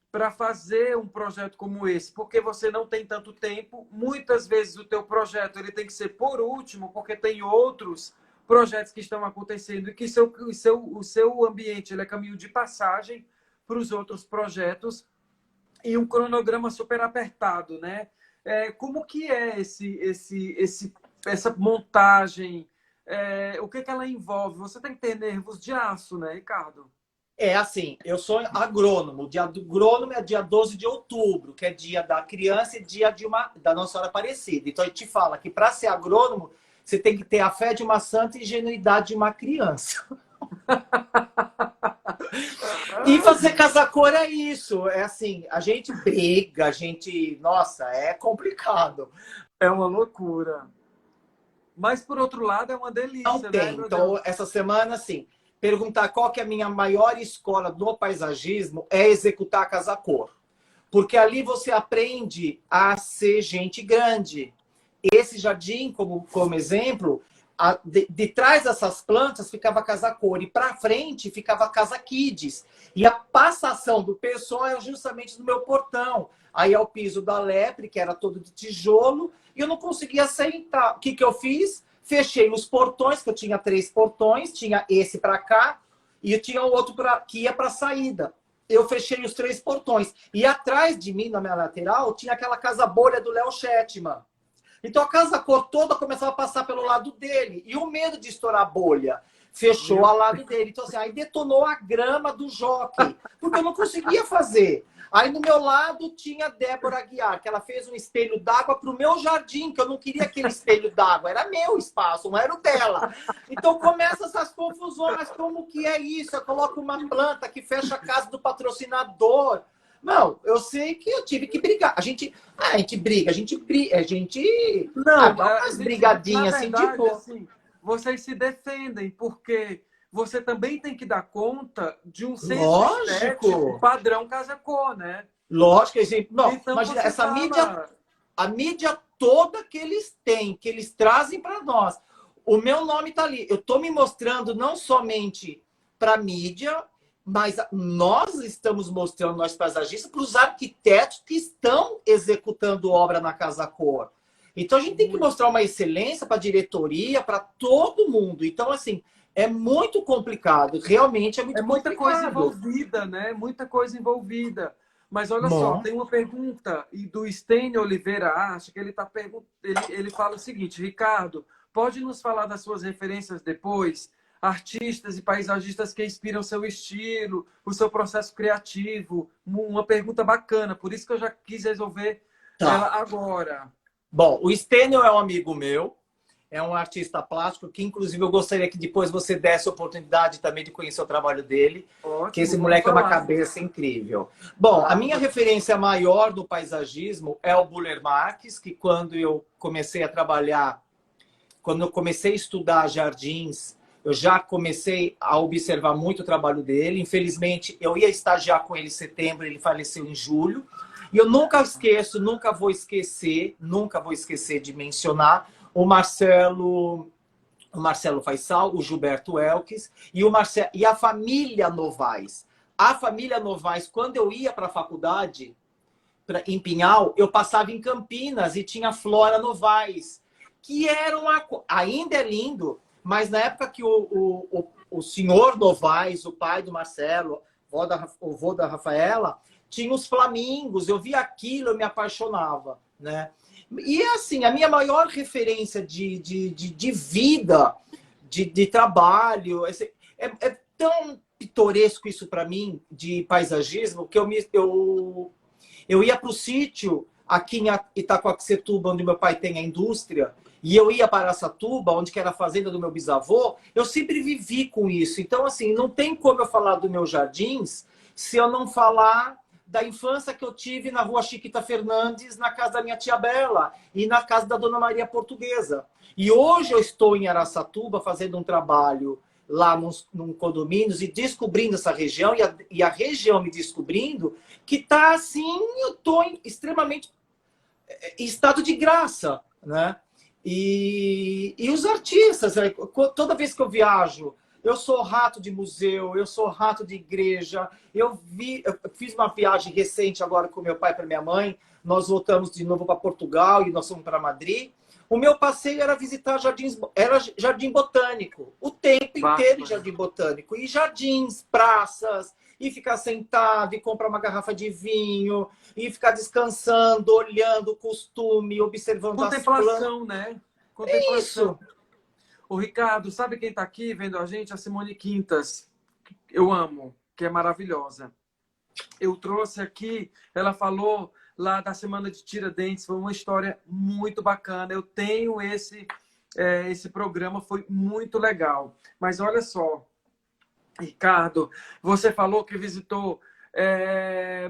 para fazer um projeto como esse, porque você não tem tanto tempo. Muitas vezes o teu projeto ele tem que ser por último, porque tem outros projetos que estão acontecendo e que o seu ambiente ele é caminho de passagem para os outros projetos. E um cronograma super apertado, né? Como que é essa montagem? O que ela envolve? Você tem que ter nervos de aço, né, Ricardo? Assim, eu sou agrônomo. O dia do agrônomo é dia 12 de outubro, que é dia da criança e dia da Nossa Senhora Aparecida. Então, a gente fala que para ser agrônomo, você tem que ter a fé de uma santa e ingenuidade de uma criança. E fazer Casa Cor é isso. É assim, a gente briga, Nossa, é complicado. É uma loucura. Mas, por outro lado, é uma delícia, não tem. Né, então, essa semana, assim, perguntar qual que é a minha maior escola do paisagismo é executar a Casa Cor. Porque ali você aprende a ser gente grande. Esse jardim, como exemplo... De trás dessas plantas ficava a Casa Cor e para frente ficava a Casa Kids. E a passação do pessoal era justamente no meu portão. Aí é o piso da Lepre, que era todo de tijolo, e eu não conseguia sentar. O que eu fiz? Fechei os portões, que eu tinha 3 portões, tinha esse para cá e tinha o outro que ia para a saída. Eu fechei os 3 portões. E atrás de mim, na minha lateral, tinha aquela casa bolha do Léo Shetman. Então a Casa Cor toda começava a passar pelo lado dele. E o medo de estourar a bolha fechou ao lado dele. Então, assim, aí detonou a grama do Jockey. Porque eu não conseguia fazer. Aí no meu lado tinha a Débora Aguiar, que ela fez um espelho d'água para o meu jardim, que eu não queria aquele espelho d'água. Era meu espaço, não era o dela. Então começa essas confusões. Como que é isso? Eu coloco uma planta que fecha a casa do patrocinador. Não, eu sei que eu tive que brigar. A gente Não, dá umas brigadinhas na assim de verdade, boa. assim, vocês se defendem, porque você também tem que dar conta de um senso estético Lógico, padrão Casa-Cor, né? lógico, exemplo. Não, Então imagina, você essa mídia, fala, a mídia toda que eles têm, que eles trazem para nós. O meu nome está ali. Eu estou me mostrando não somente para a mídia, mas nós estamos mostrando, nós paisagistas, para os arquitetos que estão executando obra na Casa Cor. Então, a gente tem que mostrar uma excelência para a diretoria, para todo mundo. Então, assim, é muito complicado. Realmente é muito é muita coisa complicado. envolvida, né? Muita coisa envolvida. Mas olha só, Bom, tem uma pergunta e do Stênio Oliveira Acha que ele fala o seguinte: Ricardo, pode nos falar das suas referências depois? Artistas e paisagistas que inspiram seu estilo, o seu processo criativo. Uma pergunta bacana, por isso que eu já quis resolver ela tá. agora. Bom, o Stênio é um amigo meu, é um artista plástico que, inclusive, eu gostaria que depois você desse a oportunidade também de conhecer o trabalho dele, que Ótimo, esse vamos moleque é uma falar. cabeça incrível. Bom, a minha referência maior do paisagismo é o Buller Marques, que quando eu comecei a trabalhar, quando eu comecei a estudar jardins, eu já comecei a observar muito o trabalho dele. Infelizmente, eu ia estagiar com ele em setembro, ele faleceu em julho. E eu nunca esqueço, nunca vou esquecer de mencionar o Marcelo Faisal, o Gilberto Elques e a família Novaes. A família Novaes, quando eu ia para a faculdade, em Pinhal, eu passava em Campinas e tinha Flora Novaes, que era ainda é lindo, mas na época que o senhor Novaes, o pai do Marcelo, o vô da Rafaela, tinha os flamingos, eu via aquilo, eu me apaixonava, né? E assim, a minha maior referência de vida, de trabalho, é tão pitoresco isso para mim, de paisagismo, que eu ia para o sítio aqui em Itacoaxetuba, onde meu pai tem a indústria, e eu ia para Araçatuba, onde que era a fazenda do meu bisavô, eu sempre vivi com isso. Então, assim, não tem como eu falar dos meus jardins se eu não falar da infância que eu tive na rua Chiquita Fernandes, na casa da minha tia Bela e na casa da Dona Maria Portuguesa. E hoje eu estou em Araçatuba fazendo um trabalho lá num condomínios e descobrindo essa região, e a região me descobrindo, que está assim, eu estou extremamente em estado de graça, né? E os artistas, toda vez que eu viajo, eu sou rato de museu, eu sou rato de igreja. Eu fiz uma viagem recente agora com meu pai para minha mãe. Nós voltamos de novo para Portugal e nós fomos para Madrid. O meu passeio era visitar jardim botânico, o tempo inteiro em jardim botânico. E jardins, praças, e ficar sentado, e comprar uma garrafa de vinho, e ficar descansando, olhando o costume, observando as plantas. Contemplação, né? Contemplação. Isso. O Ricardo, sabe quem está aqui vendo a gente? A Simone Quintas. Eu amo, que é maravilhosa. Eu trouxe aqui, ela falou lá da Semana de Tiradentes, foi uma história muito bacana. Eu tenho esse programa, foi muito legal. Mas olha só, Ricardo, você falou que visitou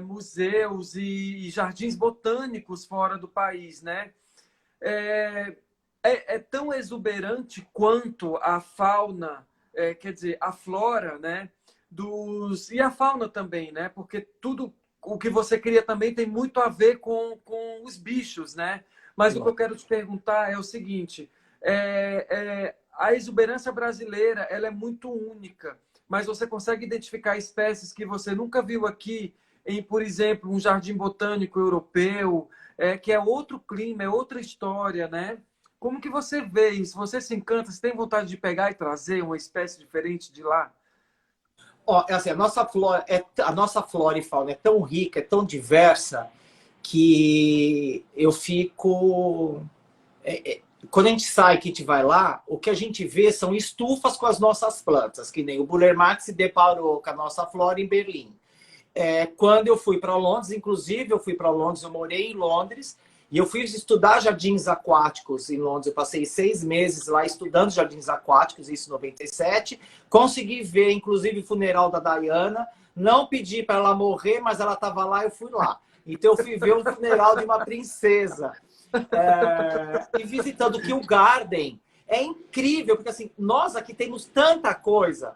museus e jardins botânicos fora do país, né? É tão exuberante quanto a fauna, quer dizer, a flora, né? E a fauna também, né? Porque tudo o que você cria também tem muito a ver com os bichos, né? Mas o que eu quero te perguntar é o seguinte: a exuberância brasileira ela é muito única, mas você consegue identificar espécies que você nunca viu aqui em, por exemplo, um jardim botânico europeu, que é outro clima, é outra história, né? Como que você vê isso? Você se encanta? Você tem vontade de pegar e trazer uma espécie diferente de lá? Assim, a nossa flora e fauna é tão rica, é tão diversa, que eu fico... Quando a gente sai, que a gente vai lá, o que a gente vê são estufas com as nossas plantas, que nem o Buller Marx se deparou com a nossa flora em Berlim. Quando eu fui para Londres, inclusive, eu morei em Londres, E eu fui estudar jardins aquáticos em Londres. Eu passei 6 meses lá estudando jardins aquáticos, isso em 97. Consegui ver, inclusive, o funeral da Diana. Não pedi para ela morrer, mas ela estava lá e eu fui lá. Então, eu fui ver o funeral de uma princesa. E visitando o Kew Garden. É incrível, porque assim, nós aqui temos tanta coisa.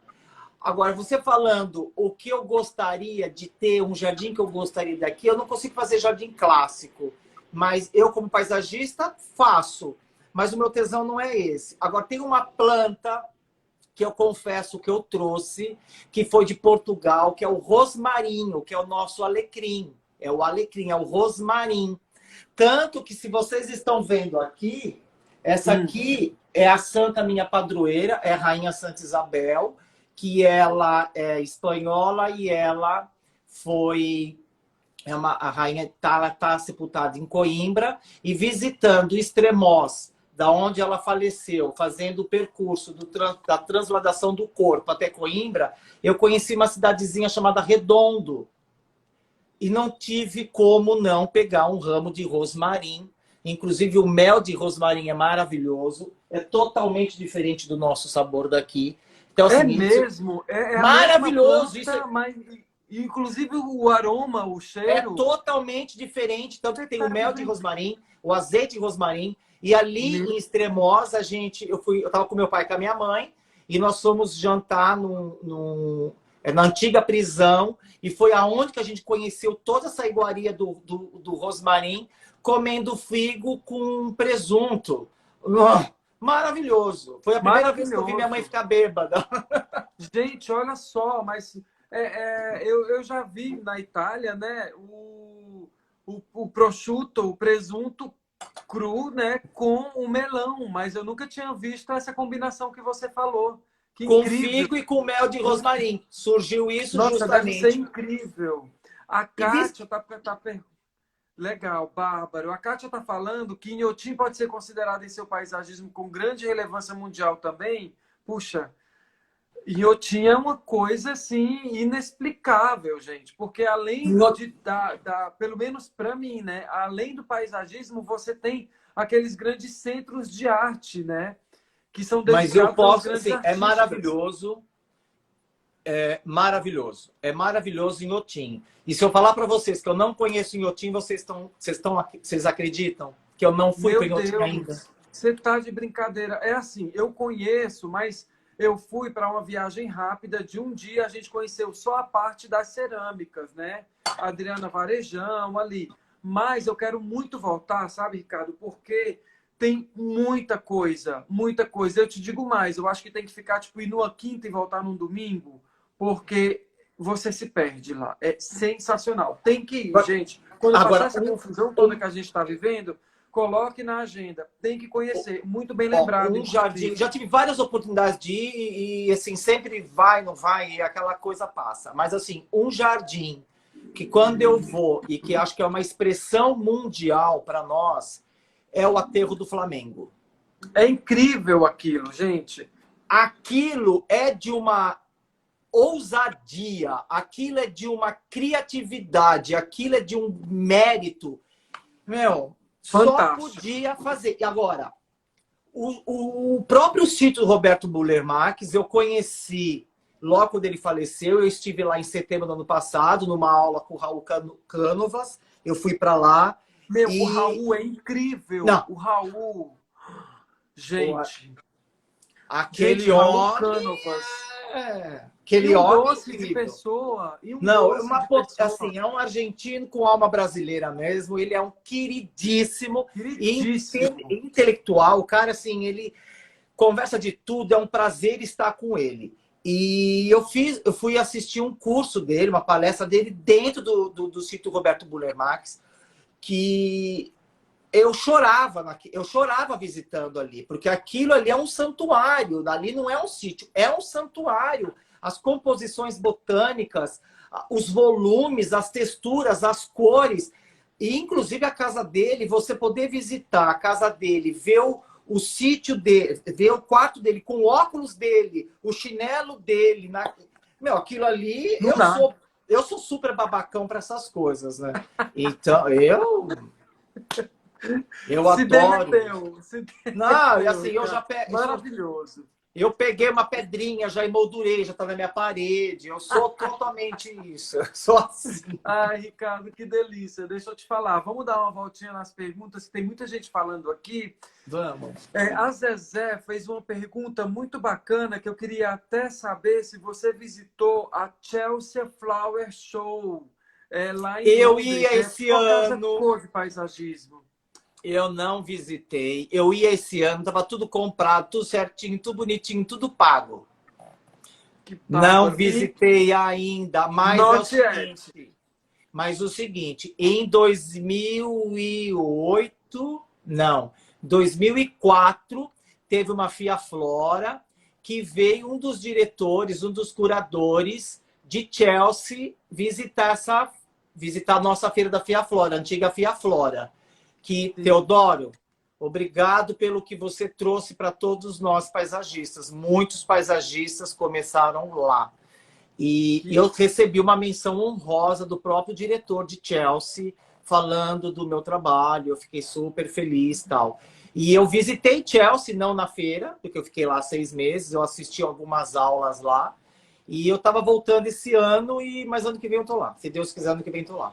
Agora, você falando o que eu gostaria de ter, um jardim que eu gostaria daqui, eu não consigo fazer jardim clássico. Mas eu, como paisagista, faço. Mas o meu tesão não é esse. Agora, tem uma planta que eu confesso que eu trouxe, que foi de Portugal, que é o rosmarinho, que é o nosso alecrim. É o alecrim, é o rosmarim. Tanto que, se vocês estão vendo aqui, essa aqui é a santa minha padroeira, é a Rainha Santa Isabel, que ela é espanhola e ela foi... a rainha tá sepultada em Coimbra, e visitando Estremoz, da onde ela faleceu, fazendo o percurso da transladação do corpo até Coimbra, eu conheci uma cidadezinha chamada Redondo. E não tive como não pegar um ramo de rosmarim. Inclusive, o mel de rosmarim é maravilhoso. É totalmente diferente do nosso sabor daqui. Então, É assim, mesmo? É a maravilhoso! mesma planta, mas inclusive o aroma, o É cheiro... totalmente diferente. Tanto que tem o mel de rosmarim, o azeite de rosmarim. E ali em Estremoz, eu estava com meu pai e com a minha mãe, e nós fomos jantar na antiga prisão, e foi aonde que a gente conheceu toda essa iguaria do rosmarim, comendo figo com presunto. Maravilhoso! Foi a primeira vez que eu vi minha mãe ficar bêbada. Gente, olha só, mas eu já vi na Itália, né, o prosciutto, o presunto cru, né, com o melão, mas eu nunca tinha visto essa combinação que você falou. Que Com incrível. figo e com mel de rosmarim. Surgiu isso. Nossa, justamente. deve ser incrível. A Kátia Legal, Bárbaro. A Kátia está falando que Inhotim pode ser considerado em seu paisagismo com grande relevância mundial também. Puxa, Inhotim é uma coisa assim inexplicável, gente, porque além pelo menos para mim, né, além do paisagismo, você tem aqueles grandes centros de arte, né, que são dedicados. Mas eu posso, aos grandes assim, artistas. é maravilhoso. É maravilhoso. É maravilhoso Inhotim. E se eu falar para vocês que eu não conheço Inhotim, vocês acreditam que eu não fui para Inhotim ainda? Você tá de brincadeira. É assim, eu conheço, mas eu fui para uma viagem rápida de um dia, a gente conheceu só a parte das cerâmicas, né? Adriana Varejão ali. Mas eu quero muito voltar, sabe, Ricardo? Porque tem muita coisa, muita coisa. Eu te digo mais, eu acho que tem que ficar, tipo, ir numa quinta e voltar num domingo, porque você se perde lá. É sensacional. Tem que ir, gente. Quando passar essa confusão toda que a gente está vivendo, coloque na agenda. Tem que conhecer. Muito bem lembrado. Um jardim. Já tive várias oportunidades de ir e, assim, sempre vai, não vai, e aquela coisa passa. Mas, assim, um jardim que quando eu vou, e que acho que é uma expressão mundial para nós, é o Aterro do Flamengo. É incrível aquilo, gente. Aquilo é de uma ousadia, aquilo é de uma criatividade, aquilo é de um mérito. Meu, fantástico. Só podia fazer. E agora, o próprio sítio Roberto Buller Marques, eu conheci logo quando ele faleceu. Eu estive lá em setembro do ano passado, numa aula com o Raul Cánovas. Eu fui para lá. Meu, o Raul é incrível. Não. O Raul... Gente... Aquele Raul homem... Cánovas. Aquele homem doce de pessoa. Assim, é um argentino com alma brasileira mesmo. Ele é um queridíssimo. Intelectual. O cara, assim, ele conversa de tudo. É um prazer estar com ele. E eu fui assistir um curso dele, uma palestra dele dentro do sítio Roberto Buller Marques, que eu chorava visitando ali, porque aquilo ali é um santuário. Ali não é um sítio, é um santuário. As composições botânicas, os volumes, as texturas, as cores. E, inclusive, a casa dele, você poder visitar a casa dele, ver o sítio dele, ver o quarto dele com o óculos dele, o chinelo dele. Meu, aquilo ali, eu sou super babacão para essas coisas, né? Então, Eu Se adoro. derreteu, se Não, e derreteu, assim, eu cara. já pe... Maravilhoso. eu peguei uma pedrinha, já emoldurei, já tá na minha parede. Eu sou totalmente isso. Eu sou assim. Ai, Ricardo, que delícia. Deixa eu te falar. Vamos dar uma voltinha nas perguntas. Tem muita gente falando aqui. Vamos. A Zezé fez uma pergunta muito bacana que eu queria até saber se você visitou a Chelsea Flower Show lá em Eu Londres, ia né? esse Qual que é essa ano. cor de paisagismo? Eu não visitei. Eu ia esse ano, tava tudo comprado, tudo certinho, tudo bonitinho, tudo pago. Que Não bárbaro. visitei ainda, mas é o Norte é. seguinte. Mas o seguinte, em 2008, não, 2004, teve uma Fia Flora que veio um dos diretores, um dos curadores de Chelsea visitar a nossa feira da Fia Flora, a antiga Fia Flora. Que, Teodoro, obrigado pelo que você trouxe para todos nós paisagistas. Muitos paisagistas começaram lá. E eu recebi uma menção honrosa do próprio diretor de Chelsea falando do meu trabalho. Eu fiquei super feliz e tal. E eu visitei Chelsea, não na feira, porque eu fiquei lá 6 meses. Eu assisti algumas aulas lá. E eu estava voltando esse ano, mas ano que vem eu tô lá. Se Deus quiser, ano que vem eu tô lá.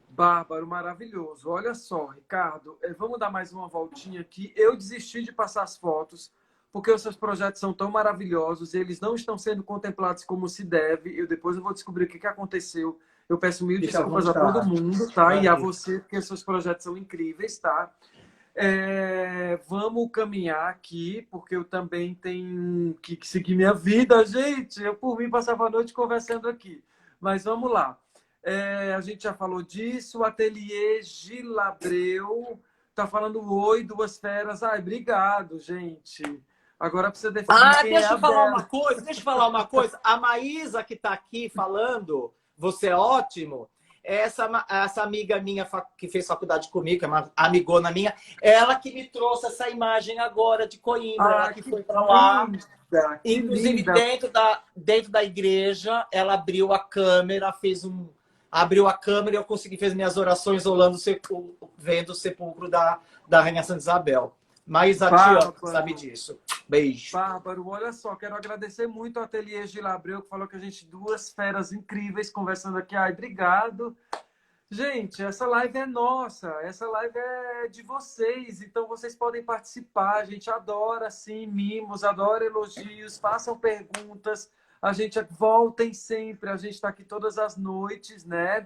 Bárbaro, maravilhoso. Olha só, Ricardo, vamos dar mais uma voltinha aqui. Eu desisti de passar as fotos, porque os seus projetos são tão maravilhosos e eles não estão sendo contemplados como se deve. Depois eu vou descobrir o que aconteceu. Eu peço mil desculpas a todo mundo, tá? E a você, porque seus projetos são incríveis, tá? Vamos caminhar aqui, porque eu também tenho que seguir minha vida, gente. Eu, por mim, passava a noite conversando aqui. Mas vamos lá. A gente já falou disso. O Ateliê Gilabreu tá falando oi, duas feras. Ai, obrigado, gente. Agora precisa definir quem deixa é eu falar Bela. uma coisa, deixa eu falar uma coisa. A Maísa que está aqui falando, você é ótimo. Essa amiga minha que fez faculdade comigo, que é uma amigona minha, ela que me trouxe essa imagem agora de Coimbra, ela que foi para lá. Inclusive, dentro da igreja, ela abriu a câmera, abriu a câmera e eu consegui fazer minhas orações vendo o sepulcro da Rainha Santa Isabel. Mas a tia sabe disso. Beijo. Bárbaro, olha só, quero agradecer muito ao Ateliê Gilabreu, que falou que a gente duas feras incríveis conversando aqui. Ai, obrigado. Gente, essa live é nossa, essa live é de vocês, então vocês podem participar. A gente adora, sim, mimos, adora elogios, façam perguntas. A gente voltem sempre, a gente está aqui todas as noites, né?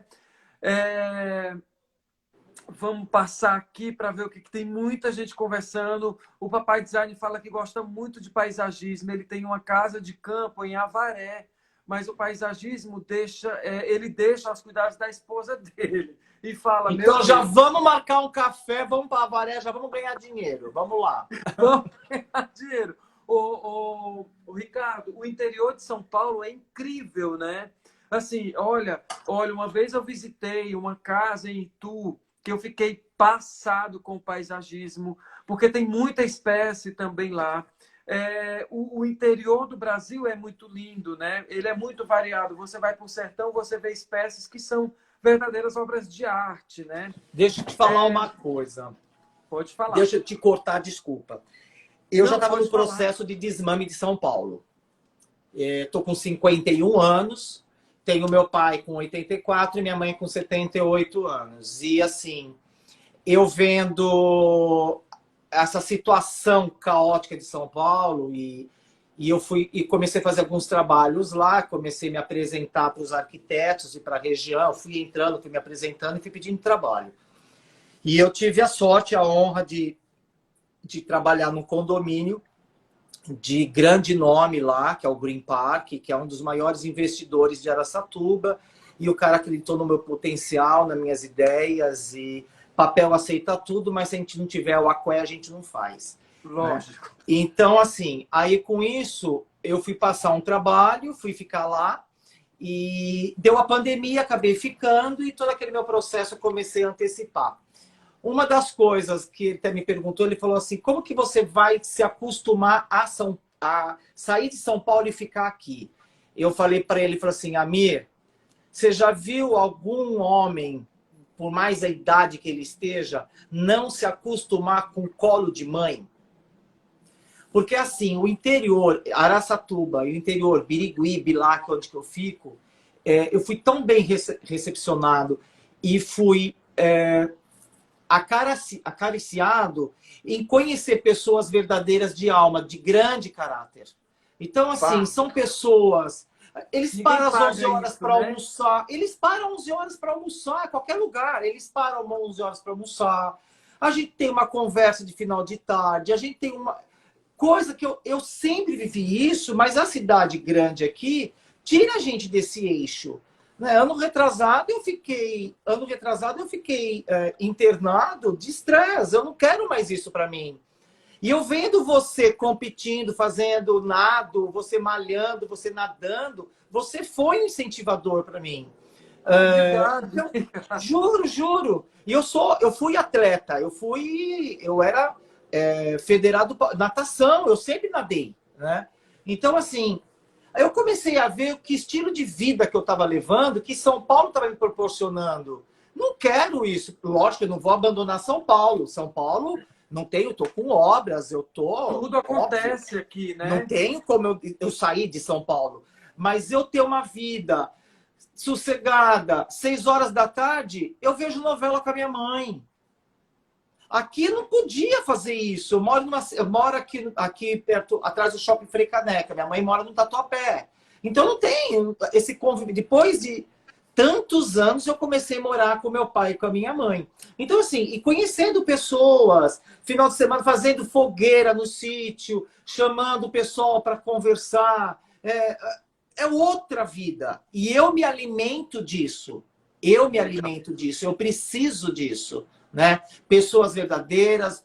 Vamos passar aqui para ver o que tem muita gente conversando. O Papai Design fala que gosta muito de paisagismo. Ele tem uma casa de campo em Avaré, mas o paisagismo ele deixa aos cuidados da esposa dele. E fala, então já vamos marcar um café, vamos para Avaré, já vamos ganhar dinheiro. Vamos lá. Vamos ganhar dinheiro. O Ricardo, o interior de São Paulo é incrível, né? Assim, olha, uma vez eu visitei uma casa em Itu, que eu fiquei passado com o paisagismo, porque tem muita espécie também lá. O interior do Brasil é muito lindo, né? Ele é muito variado. Você vai para o sertão, você vê espécies que são verdadeiras obras de arte, né? Deixa eu te falar uma coisa. Pode falar. Deixa eu te cortar, desculpa. Eu já estava no processo de desmame de São Paulo. Estou com 51 anos, tenho meu pai com 84 e minha mãe com 78 anos. E assim, eu vendo essa situação caótica de São Paulo e eu fui e comecei a fazer alguns trabalhos lá, comecei a me apresentar para os arquitetos e para a região, fui entrando, fui me apresentando e fui pedindo trabalho. E eu tive a sorte, a honra de trabalhar num condomínio de grande nome lá, que é o Green Park, que é um dos maiores investidores de Araçatuba, e o cara acreditou no meu potencial, nas minhas ideias, e papel aceita tudo, mas se a gente não tiver o aqué, a gente não faz. Lógico. Né? Então, assim, aí com isso, eu fui passar um trabalho, fui ficar lá, e deu a pandemia, acabei ficando, e todo aquele meu processo eu comecei a antecipar. Uma das coisas que ele até me perguntou, ele falou assim, como que você vai se acostumar a sair de São Paulo e ficar aqui? Eu falei para ele, falei assim, Amir, você já viu algum homem por mais a idade que ele esteja, não se acostumar com o colo de mãe? Porque assim, o interior, Araçatuba, e o interior, Birigui, Bilac, onde que eu fico, eu fui tão bem recepcionado e fui acariciado em conhecer pessoas verdadeiras de alma, de grande caráter. Então, assim, são pessoas... Eles param às 11 horas para almoçar. Eles param 11 horas para almoçar, em qualquer lugar. Eles param 11 horas para almoçar. A gente tem uma conversa de final de tarde. A gente tem uma... Coisa que eu sempre vivi isso, mas a cidade grande aqui tira a gente desse eixo. Né? Ano retrasado eu fiquei internado de estresse. Eu não quero mais isso para mim. E eu vendo você competindo, fazendo nado, você malhando, você nadando, você foi um incentivador para mim. Então, juro. E eu fui atleta, eu era federado natação, eu sempre nadei, né? Então, assim, eu comecei a ver que estilo de vida que eu estava levando, que São Paulo estava me proporcionando. Não quero isso. Lógico, eu não vou abandonar São Paulo. São Paulo, não tenho, eu tô com obras, Tudo acontece óbvio, aqui, né? não tenho como eu sair de São Paulo. Mas eu ter uma vida sossegada, 6 horas da tarde, eu vejo novela com a minha mãe. Aqui eu não podia fazer isso. Eu moro aqui perto, atrás do Shopping Frei Caneca. Minha mãe mora no Tatuapé. Então não tem esse convívio. Depois de tantos anos, eu comecei a morar com meu pai e com a minha mãe. Então, assim, e conhecendo pessoas, final de semana fazendo fogueira no sítio, chamando o pessoal para conversar. É outra vida. E eu me alimento disso. Eu preciso disso. Né? Pessoas verdadeiras,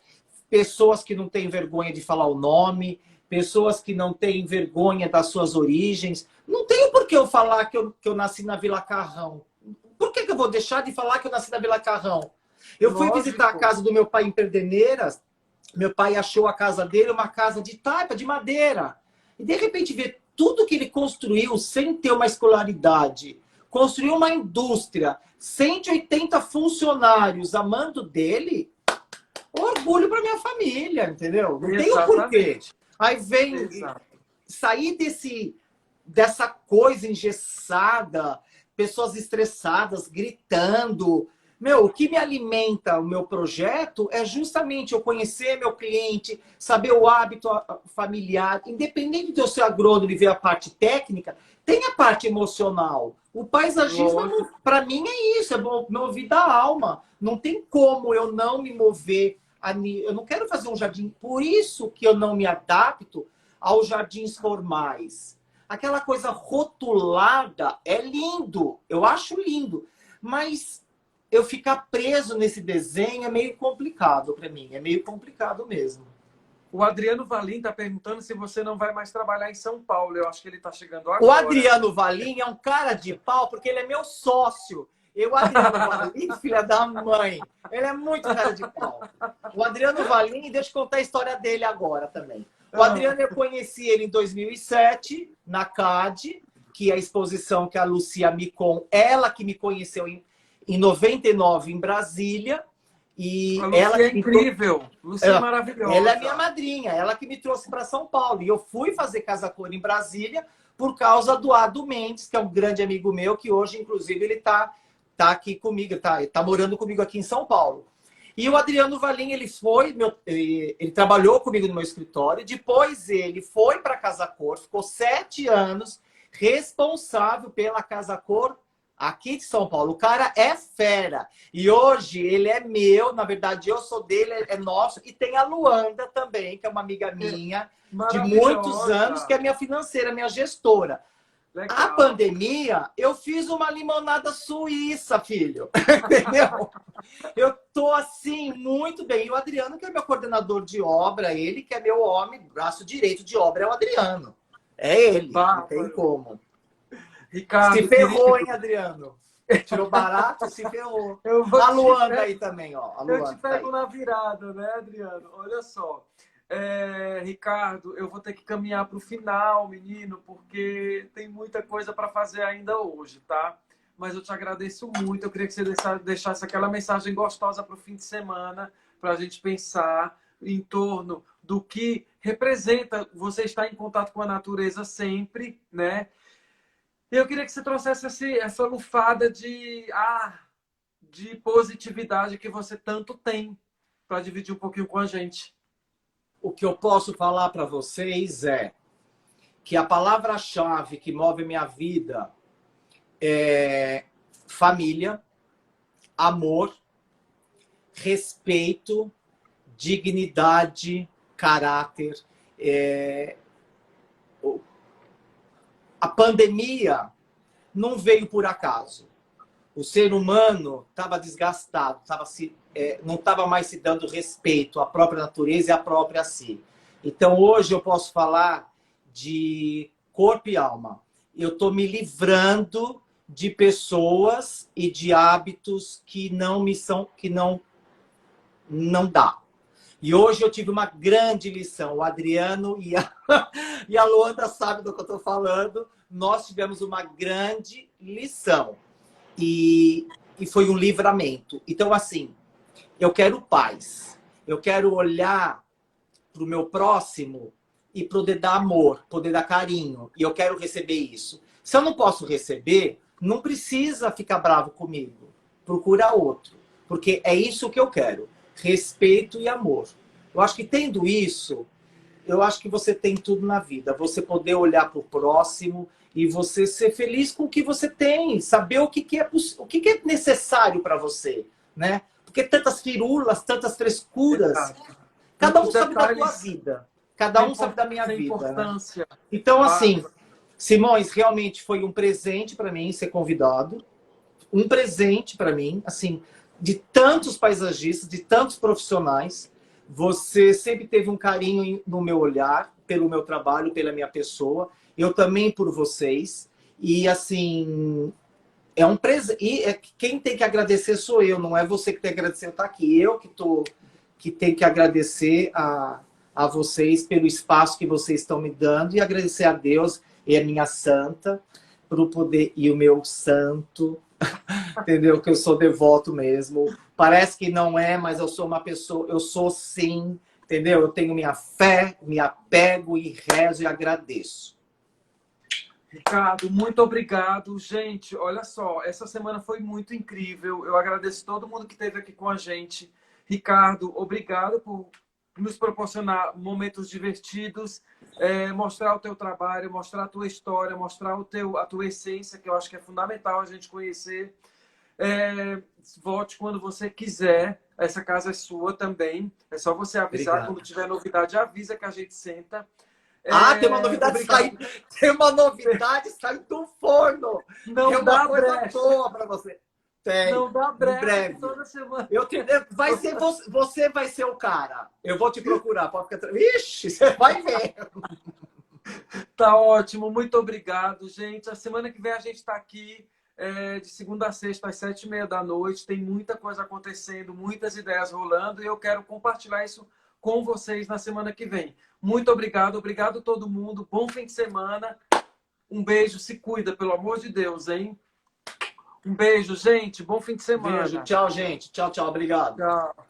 pessoas que não têm vergonha de falar o nome, pessoas que não têm vergonha das suas origens. Não tenho por que eu falar que eu nasci na Vila Carrão. Por que eu vou deixar de falar que eu nasci na Vila Carrão? Eu fui visitar a casa do meu pai em Perdeneiras. Meu pai achou a casa dele uma casa de taipa, de madeira. E de repente ver tudo que ele construiu sem ter uma escolaridade. Construiu uma indústria, 180 funcionários amando dele, orgulho para minha família, entendeu? Não tem o porquê. Aí vem sair dessa coisa engessada, pessoas estressadas, gritando. O que me alimenta o meu projeto é justamente eu conhecer meu cliente, saber o hábito familiar, independente de eu ser agrônomo e ver a parte técnica, tem a parte emocional. O paisagismo, para mim, é isso, é mover da alma. Não tem como eu não me mover. Eu não quero fazer um jardim, por isso que eu não me adapto aos jardins formais. Aquela coisa rotulada é lindo, eu acho lindo, mas eu ficar preso nesse desenho é meio complicado para mim, é meio complicado mesmo. O Adriano Valim está perguntando se você não vai mais trabalhar em São Paulo. Eu acho que ele está chegando agora. O Adriano Valim é um cara de pau porque ele é meu sócio. O Adriano Valim, filha da mãe, ele é muito cara de pau. O Adriano Valim, deixa eu contar a história dele agora também. O Adriano, eu conheci ele em 2007, na CAD, que é a exposição que a Lucia Micon, ela que me conheceu em 99 em Brasília. E a Lucia ela é incrível, Lucia é maravilhosa. Ela é minha madrinha, ela que me trouxe para São Paulo. E eu fui fazer Casa Cor em Brasília por causa do Ado Mendes, que é um grande amigo meu, que hoje, inclusive, ele tá aqui comigo, tá morando comigo aqui em São Paulo. E o Adriano Valim, ele trabalhou comigo no meu escritório, depois ele foi para Casa Cor, ficou 7 anos responsável pela Casa Cor aqui de São Paulo. O cara é fera. E hoje ele é meu, na verdade eu sou dele, é nosso. E tem a Luanda também, que é uma amiga minha de muitos anos, que é minha financeira, minha gestora. Legal. A pandemia, eu fiz uma limonada suíça, filho. Entendeu? Eu tô assim, muito bem. E o Adriano, que é meu coordenador de obra, ele que é meu homem, braço direito de obra, é o Adriano. É ele, não tem como. Ricardo, se ferrou, hein, Adriano? Tirou barato, se ferrou. A Luanda aí também, ó. Eu te pego na virada, né, Adriano? Olha só. Ricardo, eu vou ter que caminhar para o final, menino, porque tem muita coisa para fazer ainda hoje, tá? mas eu te agradeço muito. Eu queria que você deixasse aquela mensagem gostosa para o fim de semana, para a gente pensar em torno do que representa você estar em contato com a natureza sempre, né? Eu queria que você trouxesse essa lufada de positividade que você tanto tem para dividir um pouquinho com a gente. O que eu posso falar para vocês é que a palavra-chave que move minha vida é família, amor, respeito, dignidade, caráter. A pandemia não veio por acaso. O ser humano estava desgastado, não estava mais se dando respeito à própria natureza e à própria si. Então, hoje eu posso falar de corpo e alma. Eu estou me livrando de pessoas e de hábitos que não dá. E hoje eu tive uma grande lição. O Adriano e a Luanda sabem do que eu estou falando. Nós tivemos uma grande lição. E foi um livramento. Então, assim, eu quero paz. Eu quero olhar para o meu próximo e poder dar amor, poder dar carinho. E eu quero receber isso. Se eu não posso receber, não precisa ficar bravo comigo. Procura outro. Porque é isso que eu quero. Respeito e amor. Eu acho que tendo isso, eu acho que você tem tudo na vida. Você poder olhar para o próximo e você ser feliz com o que você tem. Saber o que é necessário para você. Né? Porque tantas firulas, tantas frescuras. Exato. Cada um sabe da tua vida. Cada um sabe da minha vida. Importância. Né? Então, assim, Simões, realmente foi um presente para mim ser convidado. Um presente para mim, assim, de tantos paisagistas, de tantos profissionais. Você sempre teve um carinho no meu olhar, pelo meu trabalho, pela minha pessoa. Eu também por vocês. E, assim, é um presente. E quem tem que agradecer sou eu, não é você que tem que agradecer, eu estou aqui. Eu que tenho que agradecer a vocês pelo espaço que vocês estão me dando e agradecer a Deus e a minha santa por poder, e o meu santo, entendeu? Que eu sou devoto mesmo. Parece que não é, mas eu sou uma pessoa, eu sou sim, entendeu? Eu tenho minha fé, me apego e rezo e agradeço. Ricardo, muito obrigado. Gente, olha só, essa semana foi muito incrível. Eu agradeço todo mundo que esteve aqui com a gente. Ricardo, obrigado por nos proporcionar momentos divertidos, mostrar o teu trabalho, mostrar a tua história, mostrar a tua essência, que eu acho que é fundamental a gente conhecer. Volte quando você quiser. Essa casa é sua também. É só você avisar. Obrigado. Quando tiver novidade, avisa que a gente senta. Tem uma novidade tem uma novidade saindo do forno. Não tem dá uma coisa brecha. boa para você. Tem. Não dá brecha. Breve. Toda semana. Você vai ser o cara. Eu vou te procurar. Pode ficar... Ixi, você vai ver. Tá ótimo. Muito obrigado, gente. A semana que vem a gente está aqui de segunda a sexta, às 7h30 da noite. Tem muita coisa acontecendo, muitas ideias rolando. E eu quero compartilhar isso com vocês na semana que vem. Muito obrigado. Obrigado a todo mundo. Bom fim de semana. Um beijo. Se cuida, pelo amor de Deus, hein? Um beijo, gente. Bom fim de semana. Beijo. Tchau, gente. Tchau, tchau. Obrigado. Tchau.